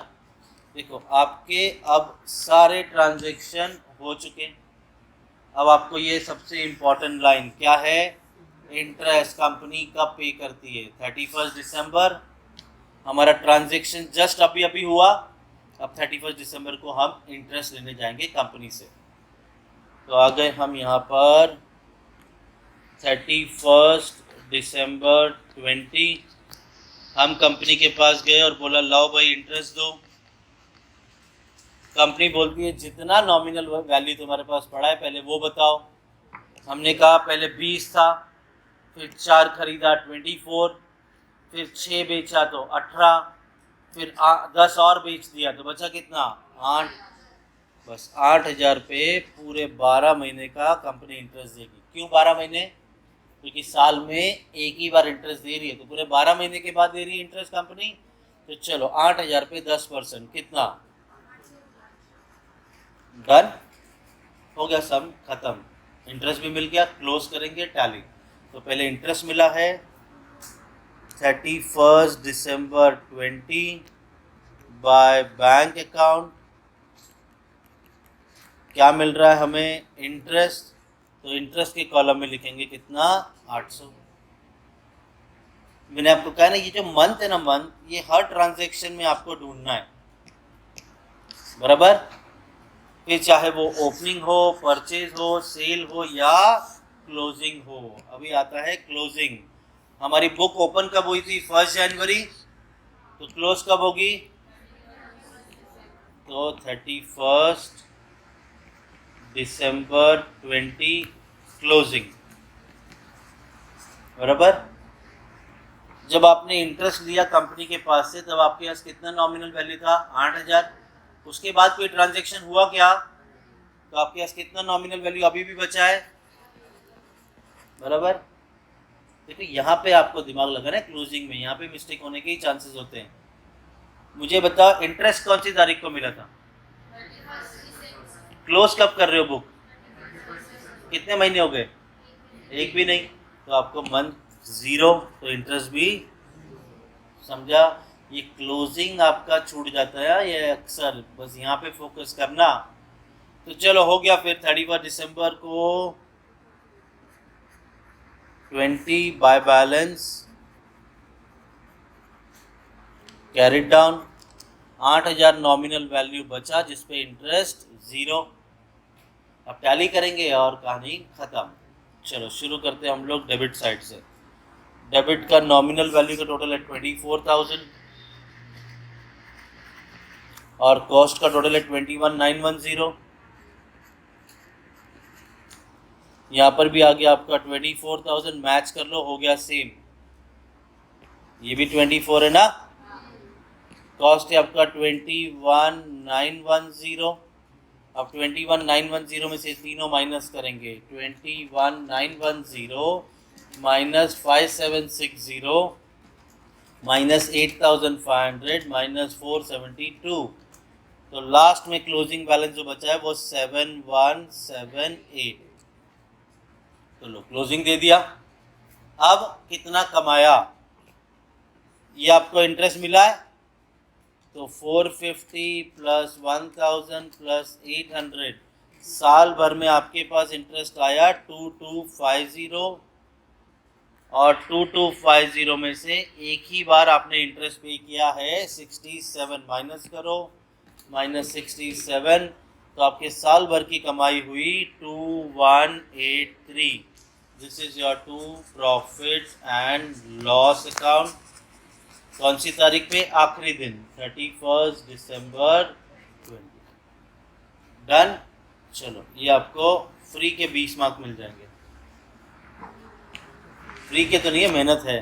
देखो आपके अब सारे ट्रांजैक्शन हो चुके। अब आपको ये सबसे इम्पोर्टेंट लाइन क्या है, इंटरेस्ट कंपनी कब पे करती है? 31 दिसंबर। हमारा ट्रांजैक्शन जस्ट अभी अभी हुआ, अब 31 दिसंबर को हम इंटरेस्ट लेने जाएंगे कंपनी से। तो आ गए हम यहाँ पर 31 दिसंबर 20, हम कंपनी के पास गए और बोला लाओ भाई इंटरेस्ट दो। कंपनी बोलती है जितना नॉमिनल वैल्यू तुम्हारे पास पड़ा है पहले वो बताओ। हमने कहा पहले 20 था, फिर 4 खरीदा 24, फिर 6 बेचा तो 18, फिर 10 और बेच दिया तो बचा कितना? 8। बस 8,000 पे पूरे 12 महीने का कंपनी इंटरेस्ट देगी। क्यों 12 महीने? क्योंकि साल में एक ही बार इंटरेस्ट दे रही है, तो पूरे 12 महीने के बाद दे रही है इंटरेस्ट कंपनी। तो चलो 8,000 पे 10% कितना? डन हो गया, सम खत्म, इंटरेस्ट भी मिल गया। क्लोज करेंगे टैली। तो पहले इंटरेस्ट मिला है 31 दिसंबर 20 बाय बैंक अकाउंट। क्या मिल रहा है हमें? इंटरेस्ट। तो इंटरेस्ट के कॉलम में लिखेंगे कितना? 800। मैंने आपको कहा ना ये जो मंथ है ना, मंथ, ये हर ट्रांजैक्शन में आपको ढूंढना है, बराबर। फिर चाहे वो ओपनिंग हो, परचेज हो, सेल हो या क्लोजिंग हो। अभी आता है क्लोजिंग। हमारी बुक ओपन कब हुई थी? 1 जनवरी। तो क्लोज कब होगी? तो 31 दिसंबर 20 क्लोजिंग, बराबर। जब आपने इंटरेस्ट लिया कंपनी के पास से तब आपके पास कितना नॉमिनल वैल्यू था? 8,000। उसके बाद कोई ट्रांजैक्शन हुआ क्या? तो आपके पास कितना नॉमिनल वैल्यू अभी भी बचा है? बराबर। देखो यहाँ पे आपको दिमाग लगाना है, क्लोजिंग में यहाँ पे मिस्टेक होने के ही चांसेस होते हैं। मुझे बताओ इंटरेस्ट कौन सी तारीख को मिला था? क्लोज कब कर रहे हो बुक? कितने महीने हो गए? एक भी नहीं। तो आपको मंथ 0, तो इंटरेस्ट भी, समझा? ये क्लोजिंग आपका छूट जाता है ये अक्सर, बस यहाँ पे फोकस करना। तो चलो हो गया। फिर 31 दिसंबर को 20 by balance carried down. 8,000 nominal value बचा जिसपे इंटरेस्ट 0। अब टैली करेंगे और कहानी खत्म। चलो शुरू करते हैं हम लोग डेबिट साइड से। डेबिट का नॉमिनल वैल्यू का टोटल है 24,000 और कॉस्ट का टोटल है 21,910। यहाँ पर भी आ गया आपका 24,000, मैच कर लो, हो गया सेम। ये भी 24 है ना। कॉस्ट है आपका 21,910। अब 21,910 में से तीनों माइनस करेंगे। 21,910 माइनस 5,760 माइनस 8,500 माइनस 472। तो लास्ट में क्लोजिंग बैलेंस जो बचा है वो 7,178। तो लो क्लोजिंग दे दिया। अब कितना कमाया? ये आपको इंटरेस्ट मिला है तो 450 प्लस 1,000 प्लस 800, साल भर में आपके पास इंटरेस्ट आया 2250। और 2250 में से एक ही बार आपने इंटरेस्ट पे किया है 67। माइनस करो, माइनस 67, तो आपके साल भर की कमाई हुई 2183। This is your 2 profit and loss account. कौन सी तारीख पे? आखिरी दिन 31 दिसंबर 20। डन। चलो ये आपको फ्री के 20 मार्क मिल जाएंगे। फ्री के तो नहीं है, मेहनत है,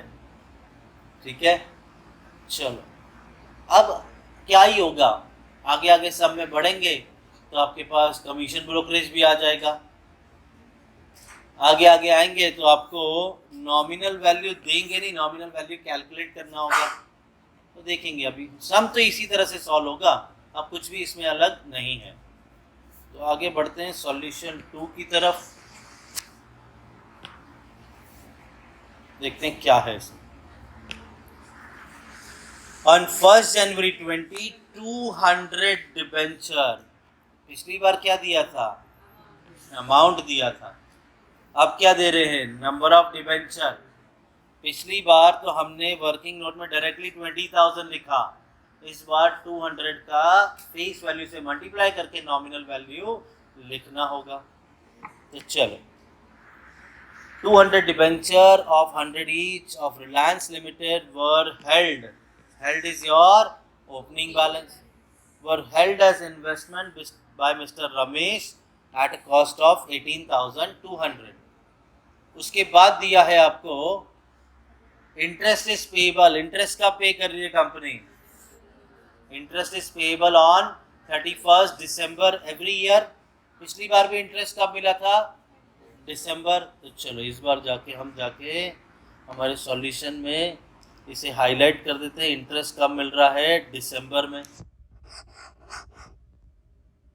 ठीक है। चलो अब क्या ही होगा, आगे आगे सब में बढ़ेंगे तो आपके पास कमीशन ब्रोकरेज भी आ जाएगा। आगे आगे आएंगे तो आपको नॉमिनल वैल्यू देंगे नहीं, नॉमिनल वैल्यू कैलकुलेट करना होगा। तो देखेंगे, अभी सम तो इसी तरह से सॉल्व होगा, अब कुछ भी इसमें अलग नहीं है। तो आगे बढ़ते हैं सॉल्यूशन 2 की तरफ, देखते हैं क्या है इसमें। On 1 January 20 200 debenture. पिछली बार क्या दिया था? अमाउंट दिया था। अब क्या दे रहे हैं, नंबर ऑफ डिबेंचर। पिछली बार तो हमने वर्किंग नोट में डायरेक्टली 20,000 लिखा, इस बार 200 का फेस वैल्यू से मल्टीप्लाई करके नॉमिनल वैल्यू लिखना होगा। तो चलो 200 debenture of 100 each of Reliance Limited were held is your opening balance, were held as investment by Mr. Ramesh at a cost of 18,200। उसके बाद दिया है आपको इंटरेस्ट इज पेएबल, इंटरेस्ट का पे कर रही है company, interest is payable on 31 December every year. पिछली बार भी इंटरेस्ट कब मिला था, दिसंबर। तो चलो इस बार हम जाके हमारे सॉल्यूशन में इसे हाईलाइट कर देते हैं, इंटरेस्ट कब मिल रहा है, दिसंबर में।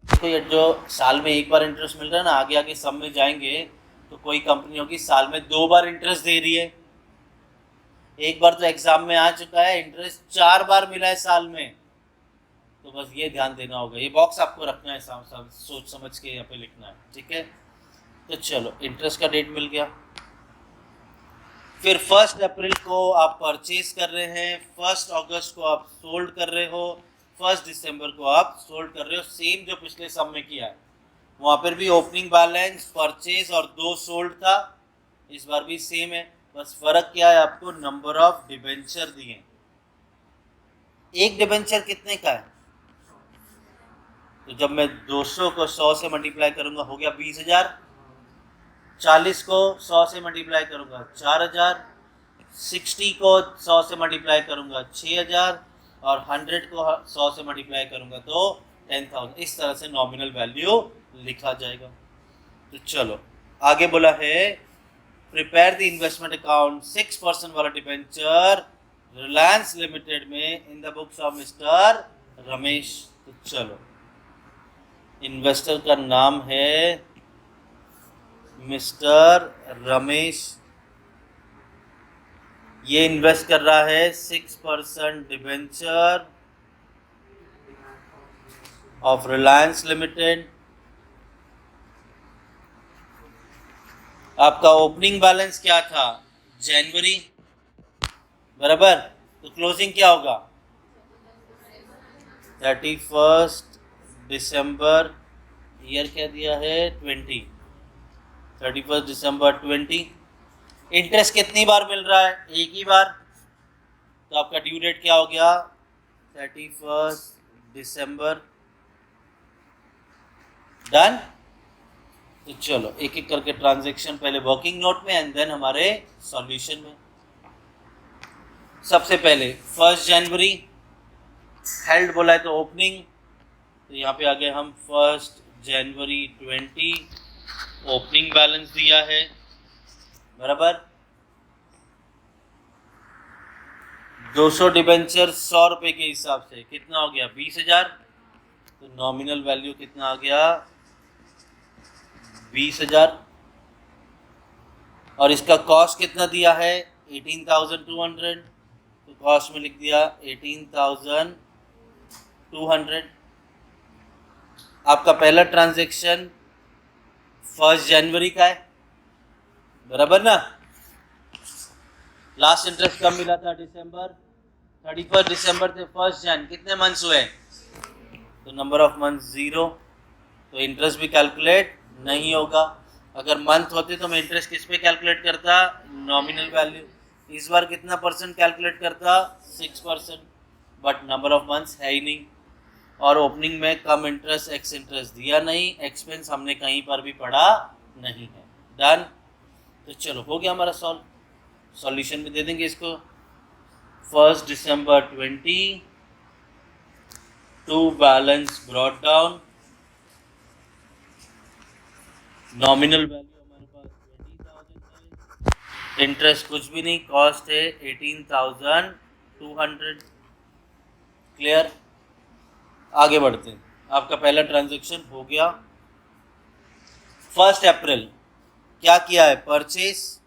तो ये जो साल में एक बार इंटरेस्ट मिल रहा है ना, आगे आगे सब में जाएंगे तो कोई कंपनी होगी साल में 2 बार इंटरेस्ट दे रही है। एक बार तो एग्जाम में आ चुका है, इंटरेस्ट 4 बार मिला है साल में। तो बस ये ध्यान देना होगा, ये बॉक्स आपको रखना है, सोच समझ के यहाँ पे लिखना है, ठीक है। तो चलो इंटरेस्ट का डेट मिल गया, फिर 1 अप्रैल को आप परचेज कर रहे हैं, 1 अगस्त को आप सोल्ड कर रहे हो, 1 दिसंबर को आप सोल्ड कर रहे हो। सेम जो पिछले सम में किया है, वहाँ पर भी ओपनिंग बैलेंस, परचेज और 2 सोल्ड था, इस बार भी सेम है। बस फर्क क्या है, आपको नंबर ऑफ डिबेंचर दिए। एक डिबेंचर कितने का है, तो जब मैं 200 को 100 से मल्टीप्लाई करूंगा हो गया 20,000, 40 को 100 से मल्टीप्लाई करूंगा 4,000, 60 को 100 से मल्टीप्लाई करूंगा 6,000 और 100 को 100 से मल्टीप्लाई करूंगा तो 10,000। इस तरह से नॉमिनल वैल्यू लिखा जाएगा। तो चलो आगे बोला है प्रिपेयर द इन्वेस्टमेंट अकाउंट 6% वाला डिबेंचर रिलायंस लिमिटेड में इन the books of mister Ramesh. तो चलो इन्वेस्टर का नाम है मिस्टर रमेश, ये इन्वेस्ट कर रहा है 6% डिबेंचर ऑफ रिलायंस लिमिटेड। आपका ओपनिंग बैलेंस क्या था, जनवरी, बराबर। तो क्लोजिंग क्या होगा, 31 दिसंबर, ईयर क्या दिया है 20, 31 दिसंबर 20। इंटरेस्ट कितनी बार मिल रहा है, एक ही बार, तो आपका ड्यू डेट क्या हो गया 31 दिसंबर। डन। तो चलो एक एक करके ट्रांजैक्शन, पहले वर्किंग नोट में एंड देन हमारे सॉल्यूशन में। सबसे पहले 1 जनवरी हेल्ड बोला है तो ओपनिंग, तो यहाँ पे आ गए हम 1 जनवरी 20 ओपनिंग बैलेंस दिया है, बराबर। 200 डिबेंचर 100 रुपये के हिसाब से कितना हो गया 20,000, तो नॉमिनल वैल्यू कितना आ गया 20,000। और इसका कॉस्ट कितना दिया है 18,200, तो कॉस्ट में लिख दिया 18,200। आपका पहला ट्रांजैक्शन 1 जनवरी का है, बराबर ना। लास्ट इंटरेस्ट कब मिला था, दिसंबर। 31 दिसंबर से 1 जन कितने मंथ्स हुए, तो नंबर ऑफ मंथ 0, तो इंटरेस्ट भी कैलकुलेट नहीं होगा। अगर मंथ होते तो मैं इंटरेस्ट किस पे कैलकुलेट करता, नॉमिनल वैल्यू। इस बार कितना परसेंट कैलकुलेट करता 6%, बट नंबर ऑफ मंथ्स है ही नहीं। और ओपनिंग में कम इंटरेस्ट एक्स इंटरेस्ट दिया नहीं, एक्सपेंस हमने कहीं पर भी पढ़ा नहीं है। डन। तो चलो हो गया हमारा सॉल्यूशन में दे देंगे इसको। 1 December 20 to balance brought down, nominal value हमारे पास 20,000 है, इंटरेस्ट कुछ भी नहीं, कॉस्ट है 18,200। क्लियर। आगे बढ़ते हैं, आपका पहला ट्रांजैक्शन हो गया। 1 अप्रैल क्या किया है, परचेस।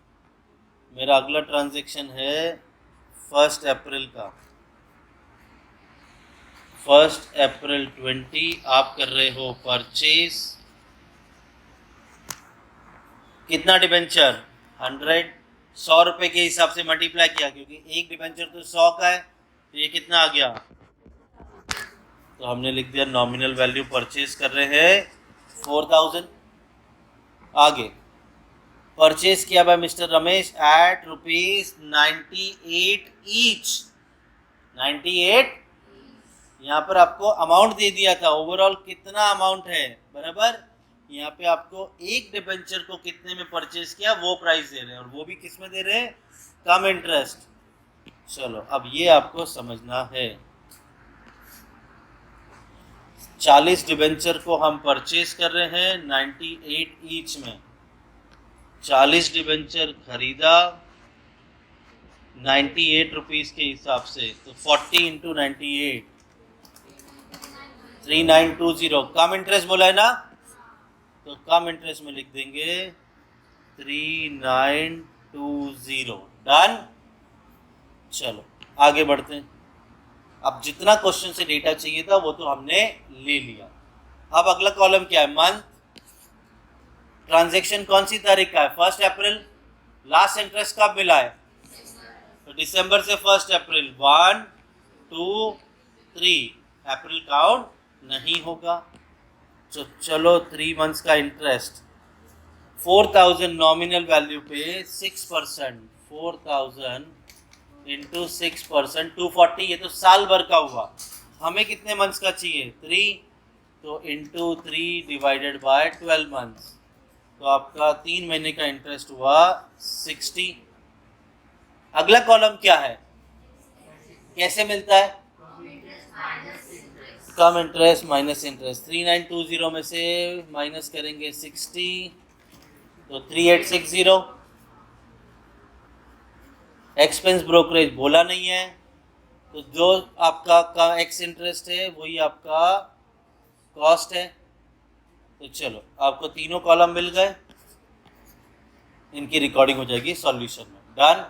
मेरा अगला ट्रांजैक्शन है 1 अप्रैल का, 1 अप्रैल 20 आप कर रहे हो परचेस कितना डिबेंचर 100, 100 रुपए के हिसाब से मल्टीप्लाई किया, क्योंकि एक डिबेंचर तो 100 का है, तो ये कितना आ गया, तो हमने लिख दिया नॉमिनल वैल्यू परचेज कर रहे हैं 4000। आगे परचेज किया by mister Ramesh at ₹98 each. 98, यहाँ पर आपको अमाउंट दे दिया था, ओवरऑल कितना अमाउंट है बराबर, यहाँ पे आपको एक डिबेंचर को कितने में परचेज किया वो प्राइस दे रहे हैं, और वो भी किस में दे रहे हैं, कम इंटरेस्ट। चलो अब ये आपको समझना है। 40 डिबेंचर को हम परचेज कर रहे हैं 98 ईच में। 40 डिबेंचर खरीदा 98 रुपीस के हिसाब से, तो 40 इंटू 98 3920। कम इंटरेस्ट बोला है ना, तो कम इंटरेस्ट में लिख देंगे 3920। डन। चलो आगे बढ़ते हैं। अब जितना क्वेश्चन से डेटा चाहिए था वो तो हमने ले लिया। अब अगला कॉलम क्या है, मंथ। ट्रांजैक्शन कौन सी तारीख का है, 1 अप्रैल। लास्ट इंटरेस्ट कब मिला है, तो दिसंबर से 1 अप्रैल। 1 2 3 अप्रैल काउंट नहीं होगा। तो चलो 3 मंथ्स का इंटरेस्ट 4000 नॉमिनल वैल्यू पे 6%, 4000 इंटू 6%, 240। ये तो साल भर का हुआ। हमें कितने मंथ्स का चाहिए, 3, तो इंटू 3 डिवाइडेड बाय 12 मंथ्स, तो आपका 3 महीने का इंटरेस्ट हुआ 60। अगला कॉलम क्या है, कैसे मिलता है, कम इंटरेस्ट माइनस इंटरेस्ट। 3920 में से माइनस करेंगे 60, तो 3860। एक्सपेंस ब्रोकरेज बोला नहीं है, तो जो आपका एक्स इंटरेस्ट है वही आपका कॉस्ट है। तो चलो आपको तीनों कॉलम मिल गए, इनकी रिकॉर्डिंग हो जाएगी सॉल्यूशन में। डन।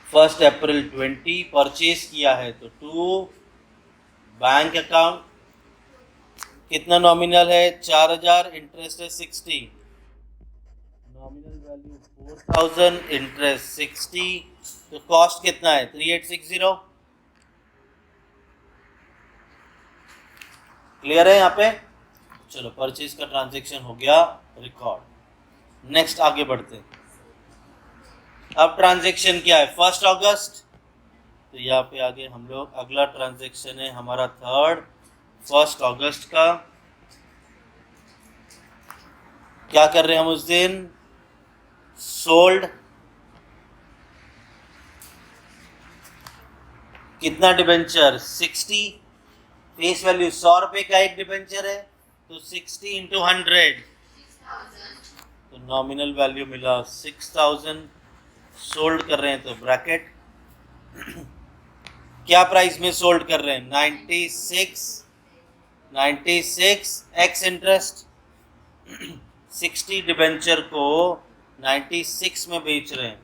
1 अप्रैल 20 परचेज किया है, तो 2 बैंक अकाउंट, कितना नॉमिनल है 4000, इंटरेस्ट है 60, नॉमिनल वैल्यू 4000, इंटरेस्ट 60, तो कॉस्ट कितना है 3860। क्लियर है यहाँ पे। चलो परचेज का ट्रांजैक्शन हो गया रिकॉर्ड। नेक्स्ट आगे बढ़ते हैं। अब ट्रांजैक्शन क्या है, 1 अगस्त, तो यहाँ पे आगे हम लोग अगला ट्रांजैक्शन है हमारा 1 अगस्त का। क्या कर रहे हैं हम उस दिन, सोल्ड कितना डिबेंचर 60, फेस वैल्यू 100 रुपए का एक डिबेंचर है, तो 60 इंटू 100, तो नॉमिनल वैल्यू मिला 6000। सोल्ड कर रहे हैं तो ब्रैकेट क्या प्राइस में सोल्ड कर रहे हैं, 96 एक्स इंटरेस्ट। 60 डिबेंचर को 96 में बेच रहे हैं,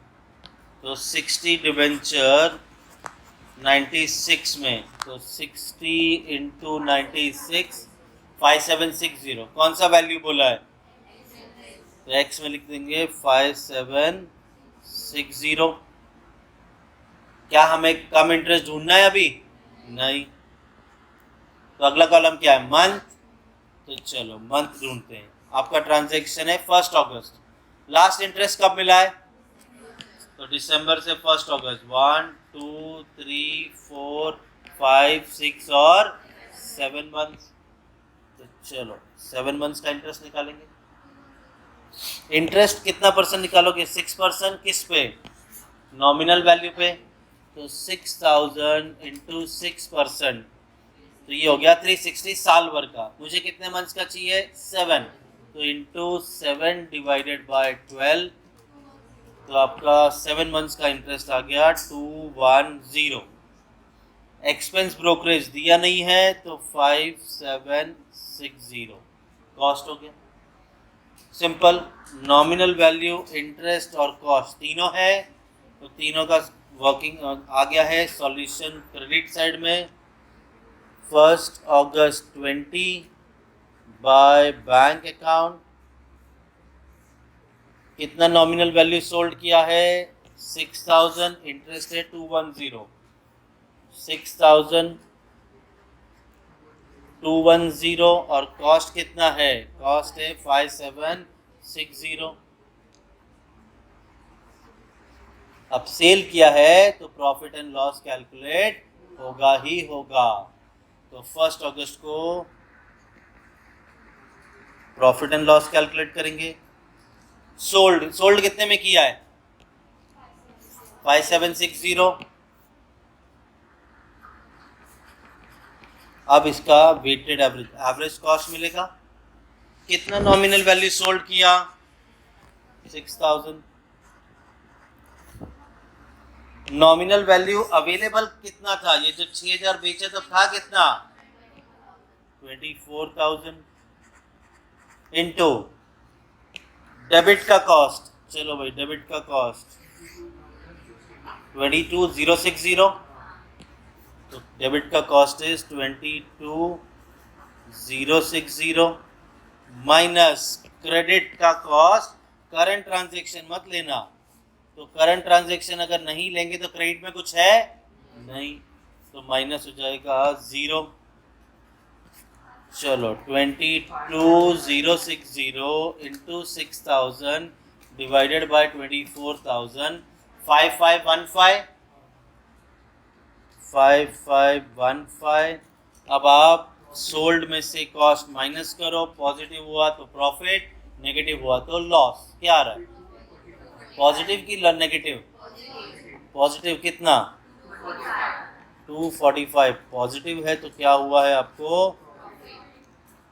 तो 60 डिबेंचर 96 में, तो 60 इंटू 96 5760। कौन सा वैल्यू बोला है, तो एक्स में लिख देंगे 5760। क्या हमें कम इंटरेस्ट ढूंढना है अभी, नहीं। तो अगला कॉलम क्या है, मंथ। तो चलो मंथ ढूंढते हैं। आपका ट्रांजैक्शन है 1 अगस्त। लास्ट इंटरेस्ट कब मिला है, तो दिसंबर से 1 अगस्त। 1 2 3 4 5 6 और 7 मंथ्स। तो चलो 7 मंथ्स का इंटरेस्ट निकालेंगे। इंटरेस्ट कितना परसेंट निकालोगे, 6%। किस पे, नॉमिनल वैल्यू पे, तो 6000 इंटू 6%, तो ये हो गया 360 साल भर का। मुझे कितने मंथ्स का चाहिए, 7, तो इंटू 7 डिवाइडेड बाय 12, तो आपका 7 मंथ्स का इंटरेस्ट आ गया 210। एक्सपेंस ब्रोकरेज दिया नहीं है, तो 5760 कॉस्ट हो गया। सिंपल, नॉमिनल वैल्यू, इंटरेस्ट और कॉस्ट तीनों है, तो तीनों का वर्किंग आ गया है। सॉल्यूशन क्रेडिट साइड में 1 अगस्त 20 बाय बैंक अकाउंट। कितना नॉमिनल वैल्यू सोल्ड किया है? 6000। इंटरेस्ट है 210। 6210 और कॉस्ट कितना है? कॉस्ट है 5760। अब सेल किया है तो प्रॉफिट एंड लॉस कैलकुलेट होगा ही होगा। तो 1 अगस्त को प्रॉफिट एंड लॉस कैलकुलेट करेंगे। सोल्ड कितने में किया है? 5760। अब इसका वेटेड एवरेज कॉस्ट मिलेगा। कितना नॉमिनल वैल्यू सोल्ड किया? 6000। नॉमिनल वैल्यू अवेलेबल कितना था? ये जो 6000 बेचा तो था कितना? 24000 इनटू डेबिट का कॉस्ट। चलो भाई, डेबिट का कॉस्ट 22060। तो डेबिट का कॉस्ट इज 22060 माइनस क्रेडिट का कॉस्ट। करंट ट्रांजैक्शन मत लेना, तो करंट ट्रांजैक्शन अगर नहीं लेंगे तो क्रेडिट में कुछ है नहीं, तो माइनस हो जाएगा 0। चलो 22060 इंटू 6000 डिवाइडेड बाय 24000। 5515। अब आप सोल्ड में से कॉस्ट माइनस करो। पॉजिटिव हुआ तो प्रॉफिट, नेगेटिव हुआ तो लॉस। क्या आ रहा है? पॉजिटिव की नेगेटिव? पॉजिटिव कितना? 245 पॉजिटिव है, तो क्या हुआ है आपको?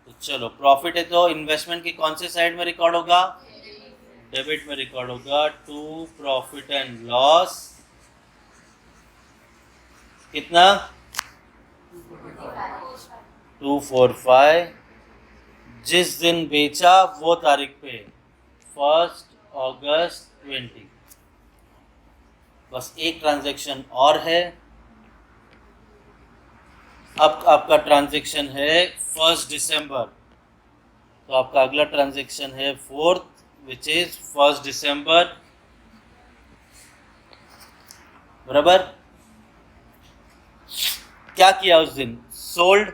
तो चलो, प्रॉफिट है तो इन्वेस्टमेंट की कौन से साइड में रिकॉर्ड होगा? डेबिट में रिकॉर्ड होगा। टू प्रॉफिट एंड लॉस कितना? 245। जिस दिन बेचा वो तारीख पे 1 अगस्त 20। बस एक ट्रांजैक्शन और है। अब आपका ट्रांजैक्शन है 1 दिसंबर, तो आपका अगला ट्रांजैक्शन है 4th विच इज 1 दिसंबर। बराबर? क्या किया उस दिन? सोल्ड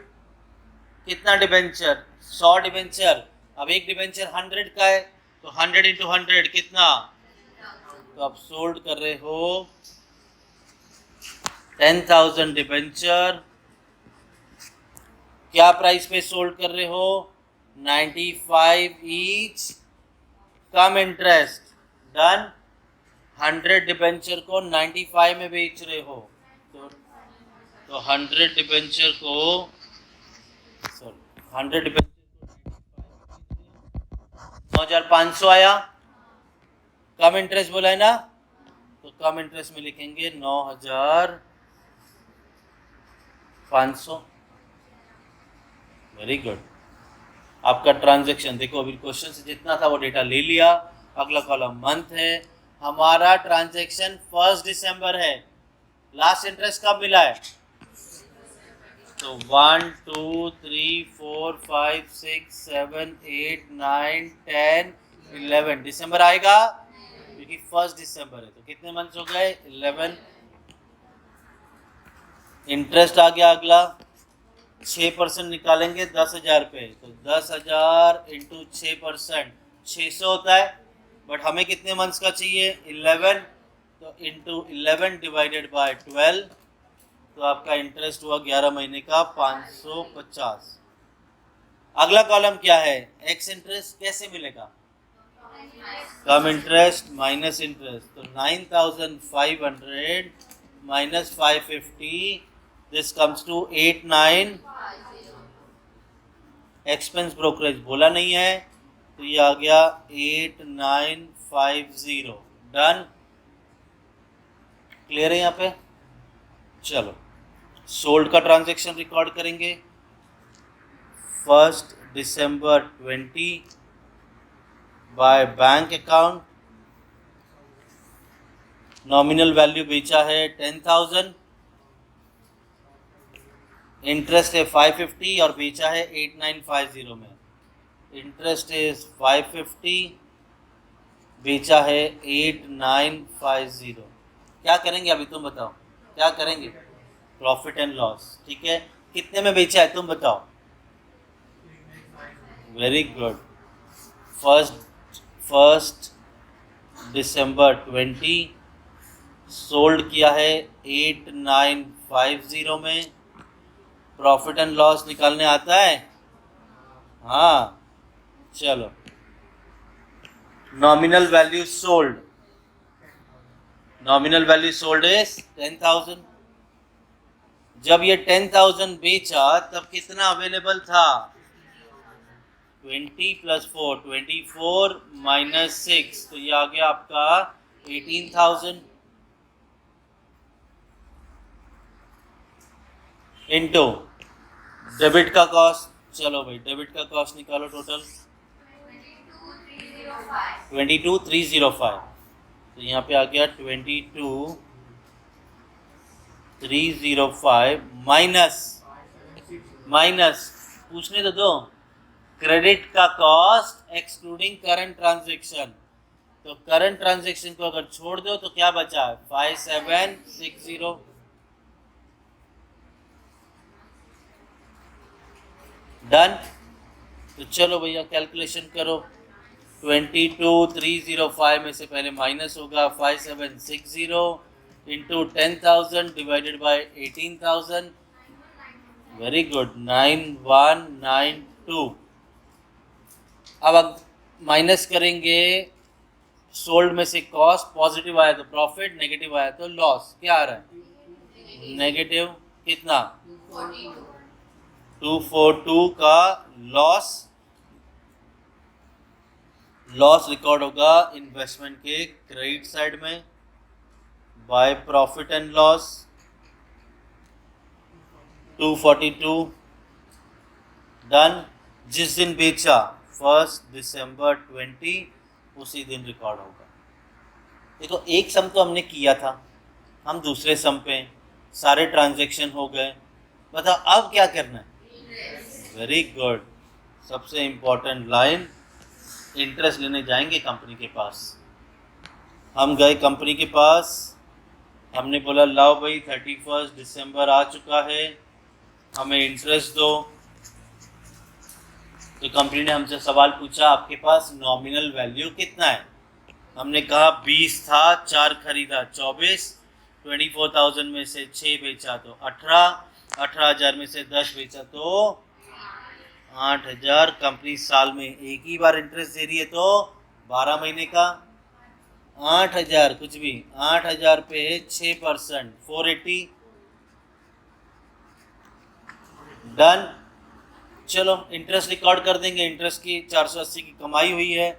कितना डिबेंचर? 100 डिबेंचर। अब एक डिबेंचर 100 का है, तो 100 इंटू 100 कितना? तो आप सोल्ड कर रहे हो 10,000 डिबेंचर। क्या प्राइस पे सोल्ड कर रहे हो? 95 ईच, कम इंटरेस्ट। डन। 100 डिबेंचर को 95 में बेच रहे हो, तो 100 डिबेंचर को 100 डिबेंचर 9500 आया। कम इंटरेस्ट बोला है ना, तो कम इंटरेस्ट में लिखेंगे 9500। Very good. आपका ट्रांजैक्शन देखो, अभी क्वेश्चन से जितना था वो डेटा ले लिया। अगला कॉलम मंथ है। हमारा ट्रांजैक्शन 1 दिसंबर है। लास्ट इंटरेस्ट कब मिला है? तो 1 2 3 4 5 6 7 8 9 10 11 दिसंबर आएगा, क्योंकि 1 दिसंबर है। तो कितने मंथ्स हो गए? 11। इंटरेस्ट आ गया अगला। 6% निकालेंगे 10,000 पे, तो 10,000 इंटू 6%, 600 होता है। बट हमें कितने मंथ्स का चाहिए? 11। तो इंटू 11 डिवाइडेड बाय 12, तो आपका इंटरेस्ट हुआ 11 महीने का 550। अगला कॉलम क्या है? एक्स इंटरेस्ट कैसे मिलेगा? कम इंटरेस्ट माइनस इंटरेस्ट, तो 9500 minus 550, this comes to 89। Expense brokerage बोला नहीं है, तो ये आ गया 8950। डन। क्लियर है यहाँ पे? चलो, सोल्ड का ट्रांजैक्शन रिकॉर्ड करेंगे। 1 December 20 by bank account. Nominal value बेचा है 10,000, इंटरेस्ट है 550 और बेचा है 8950 में। इंटरेस्ट इज 550, बेचा है 8950। क्या करेंगे अभी तुम बताओ, क्या करेंगे? प्रॉफिट एंड लॉस, ठीक है। कितने में बेचा है तुम बताओ? Very good. फर्स्ट दिसंबर 20 सोल्ड किया है 8950 में। प्रॉफिट एंड लॉस निकालने आता है? हाँ, चलो। Nominal value sold, nominal value sold is 10,000। जब ये 10,000 बेचा तब कितना अवेलेबल था? 20 + 4, 24 - 6, तो ये आ गया आपका 18,000 इंटू डेबिट का कॉस्ट। चलो भाई, डेबिट का कॉस्ट निकालो टोटल। 22,305। तो यहाँ पे आ गया 22,305 माइनस पूछने तो दो, क्रेडिट का कॉस्ट एक्सक्लूडिंग करंट ट्रांजेक्शन। तो करंट ट्रांजेक्शन को अगर छोड़ दो तो क्या बचा? 5760। डन। तो चलो भैया कैलकुलेशन करो। 22,305 में से पहले माइनस होगा 5760 into 10,000 divided by 18,000। Very good, 9192। अब माइनस करेंगे, सोल्ड में से कॉस्ट, पॉजिटिव आया तो प्रॉफिट, नेगेटिव आया तो लॉस। क्या आ रहा है? नेगेटिव। कितना? 242 का लॉस। लॉस रिकॉर्ड होगा इन्वेस्टमेंट के क्रेडिट साइड में by profit and loss. 242 done. जिस दिन बेचा 1 दिसंबर 20 उसी दिन रिकॉर्ड होगा। देखो, एक सम तो हमने किया था, हम दूसरे सम पे, सारे ट्रांजैक्शन हो गए। बताओ अब क्या करना है? वेरी गुड, सबसे इम्पोर्टेंट लाइन, इंटरेस्ट लेने जाएंगे कंपनी के पास। हम गए कंपनी के पास, हमने बोला लाओ भाई 31 दिसंबर आ चुका है, हमें इंटरेस्ट दो। तो कंपनी ने हमसे सवाल पूछा आपके पास नॉमिनल वैल्यू कितना है? हमने कहा 20 था, 4 खरीदा 24, 24,000 में से 6 बेचा तो 18, 18,000 में से 10 बेचा तो 8,000। कंपनी साल में एक ही बार इंटरेस्ट दे रही है तो 12 महीने का 8,000, कुछ भी 8,000 पे 6%, 480। डन। चलो इंटरेस्ट रिकॉर्ड कर देंगे। इंटरेस्ट की 480 की कमाई हुई है।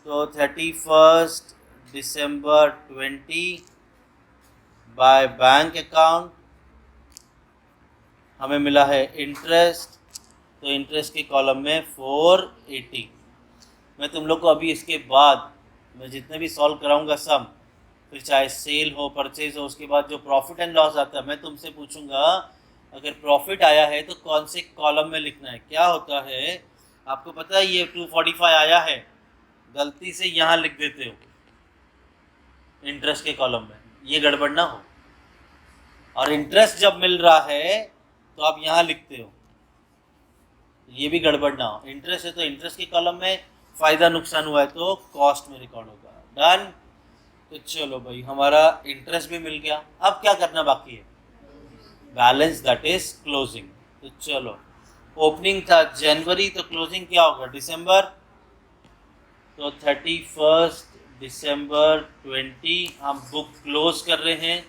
तो 31 दिसंबर 20 बाय बैंक अकाउंट हमें मिला है इंटरेस्ट। तो इंटरेस्ट के कॉलम में 480। मैं तुम लोग को अभी इसके बाद मैं जितने भी सॉल्व कराऊंगा सम, फिर चाहे सेल हो परचेज हो, उसके बाद जो प्रॉफिट एंड लॉस आता है मैं तुमसे पूछूंगा अगर प्रॉफिट आया है तो कौन से कॉलम में लिखना है। क्या होता है आपको पता है? ये 245 आया है, गलती से यहाँ लिख देते हो इंटरेस्ट के कॉलम में, ये गड़बड़ ना हो। और इंटरेस्ट जब मिल रहा है तो आप यहाँ लिखते हो, ये भी गड़बड़ ना हो। इंटरेस्ट है तो इंटरेस्ट के कॉलम में, फ़ायदा नुकसान हुआ है तो कॉस्ट में रिकॉर्ड होगा। डन। तो चलो भाई, हमारा इंटरेस्ट भी मिल गया। अब क्या करना बाकी है? Balance, that is closing. तो चलो, ओपनिंग था जनवरी तो क्लोजिंग क्या होगा? दिसंबर। तो 31 दिसंबर 20 हम बुक क्लोज कर रहे हैं।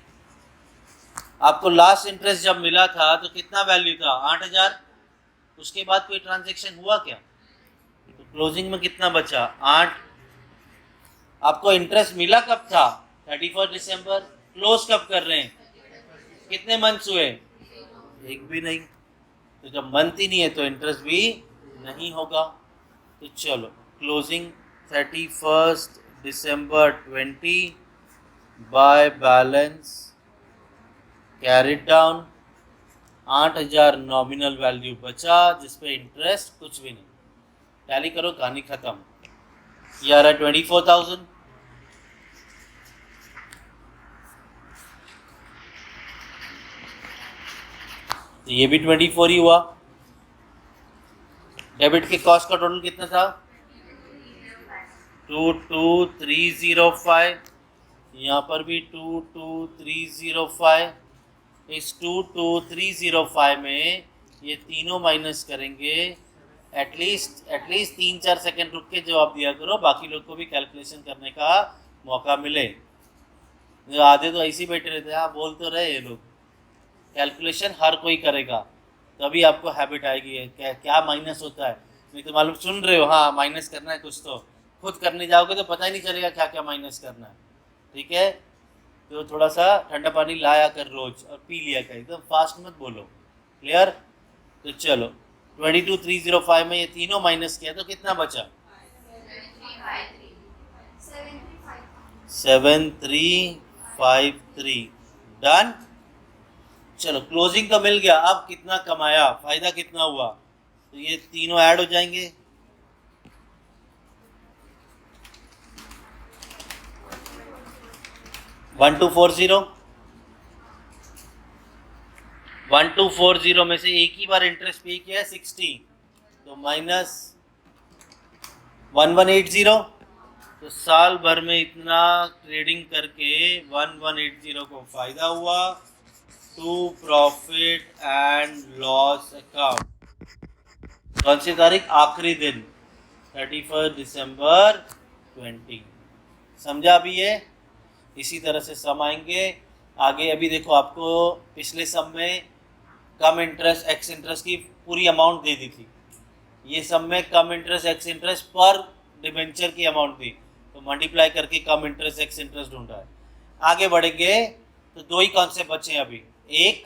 आपको लास्ट इंटरेस्ट जब मिला था तो कितना वैल्यू था? 8,000। उसके बाद कोई ट्रांजैक्शन हुआ क्या? तो क्लोजिंग में कितना बचा? 8। आपको इंटरेस्ट मिला कब था? 31 दिसंबर। क्लोज कब कर रहे हैं? कितने मंथ्स हुए? एक भी नहीं। तो जब मंथ ही नहीं है तो इंटरेस्ट भी नहीं होगा। तो चलो, closing 31 December 20 by balance carried down. 8,000 nominal value बचा जिसपे इंटरेस्ट कुछ भी नहीं। टैली करो, कहानी खत्म। ये आ रहा है 24,000, तो ये भी 24 ही हुआ। डेबिट के कॉस्ट का टोटल कितना था? 22,305। यहाँ पर भी 22,305। इस 22,305 में ये तीनों माइनस करेंगे। एटलीस्ट 3-4 सेकेंड रुक के जवाब दिया करो, बाकी लोग को भी कैलकुलेशन करने का मौका मिले। आधे तो ऐसे ही बैठे रहते हैं, हाँ बोल तो रहे ये लोग। कैलकुलेशन हर कोई करेगा, तभी आपको हैबिट आएगी क्या माइनस होता है। नहीं तो मालूम सुन रहे हो, हाँ माइनस करना है कुछ, तो खुद करने जाओगे तो पता ही नहीं चलेगा क्या क्या माइनस करना है। ठीक है, तो थोड़ा सा ठंडा पानी लाया कर रोज और पी लिया कर, एकदम फास्ट मत बोलो। क्लियर? तो चलो 22,305 में ये तीनों माइनस किया तो कितना बचा? 7,353। डन। चलो क्लोजिंग तो मिल गया, अब कितना कमाया, फायदा कितना हुआ, तो ये तीनों ऐड हो जाएंगे। वन टू फोर जीरो में से एक ही बार इंटरेस्ट पे किया है 60, तो माइनस 1180। तो साल भर में इतना ट्रेडिंग करके 1180 को फायदा हुआ। To profit and loss account. कौन सी तारीख? आखिरी दिन 31 दिसंबर 20। समझा अभी ये? इसी तरह से सम आएंगे आगे। अभी देखो आपको पिछले सम में कम इंटरेस्ट एक्स इंटरेस्ट की पूरी अमाउंट दे दी थी, ये सम में कम इंटरेस्ट एक्स इंटरेस्ट पर डिबेंचर की अमाउंट थी, तो मल्टीप्लाई करके कम इंटरेस्ट एक्स इंटरेस्ट ढूंढा है। आगे बढ़ेंगे तो दो ही कॉन्सेप्ट बचे हैं अभी, एक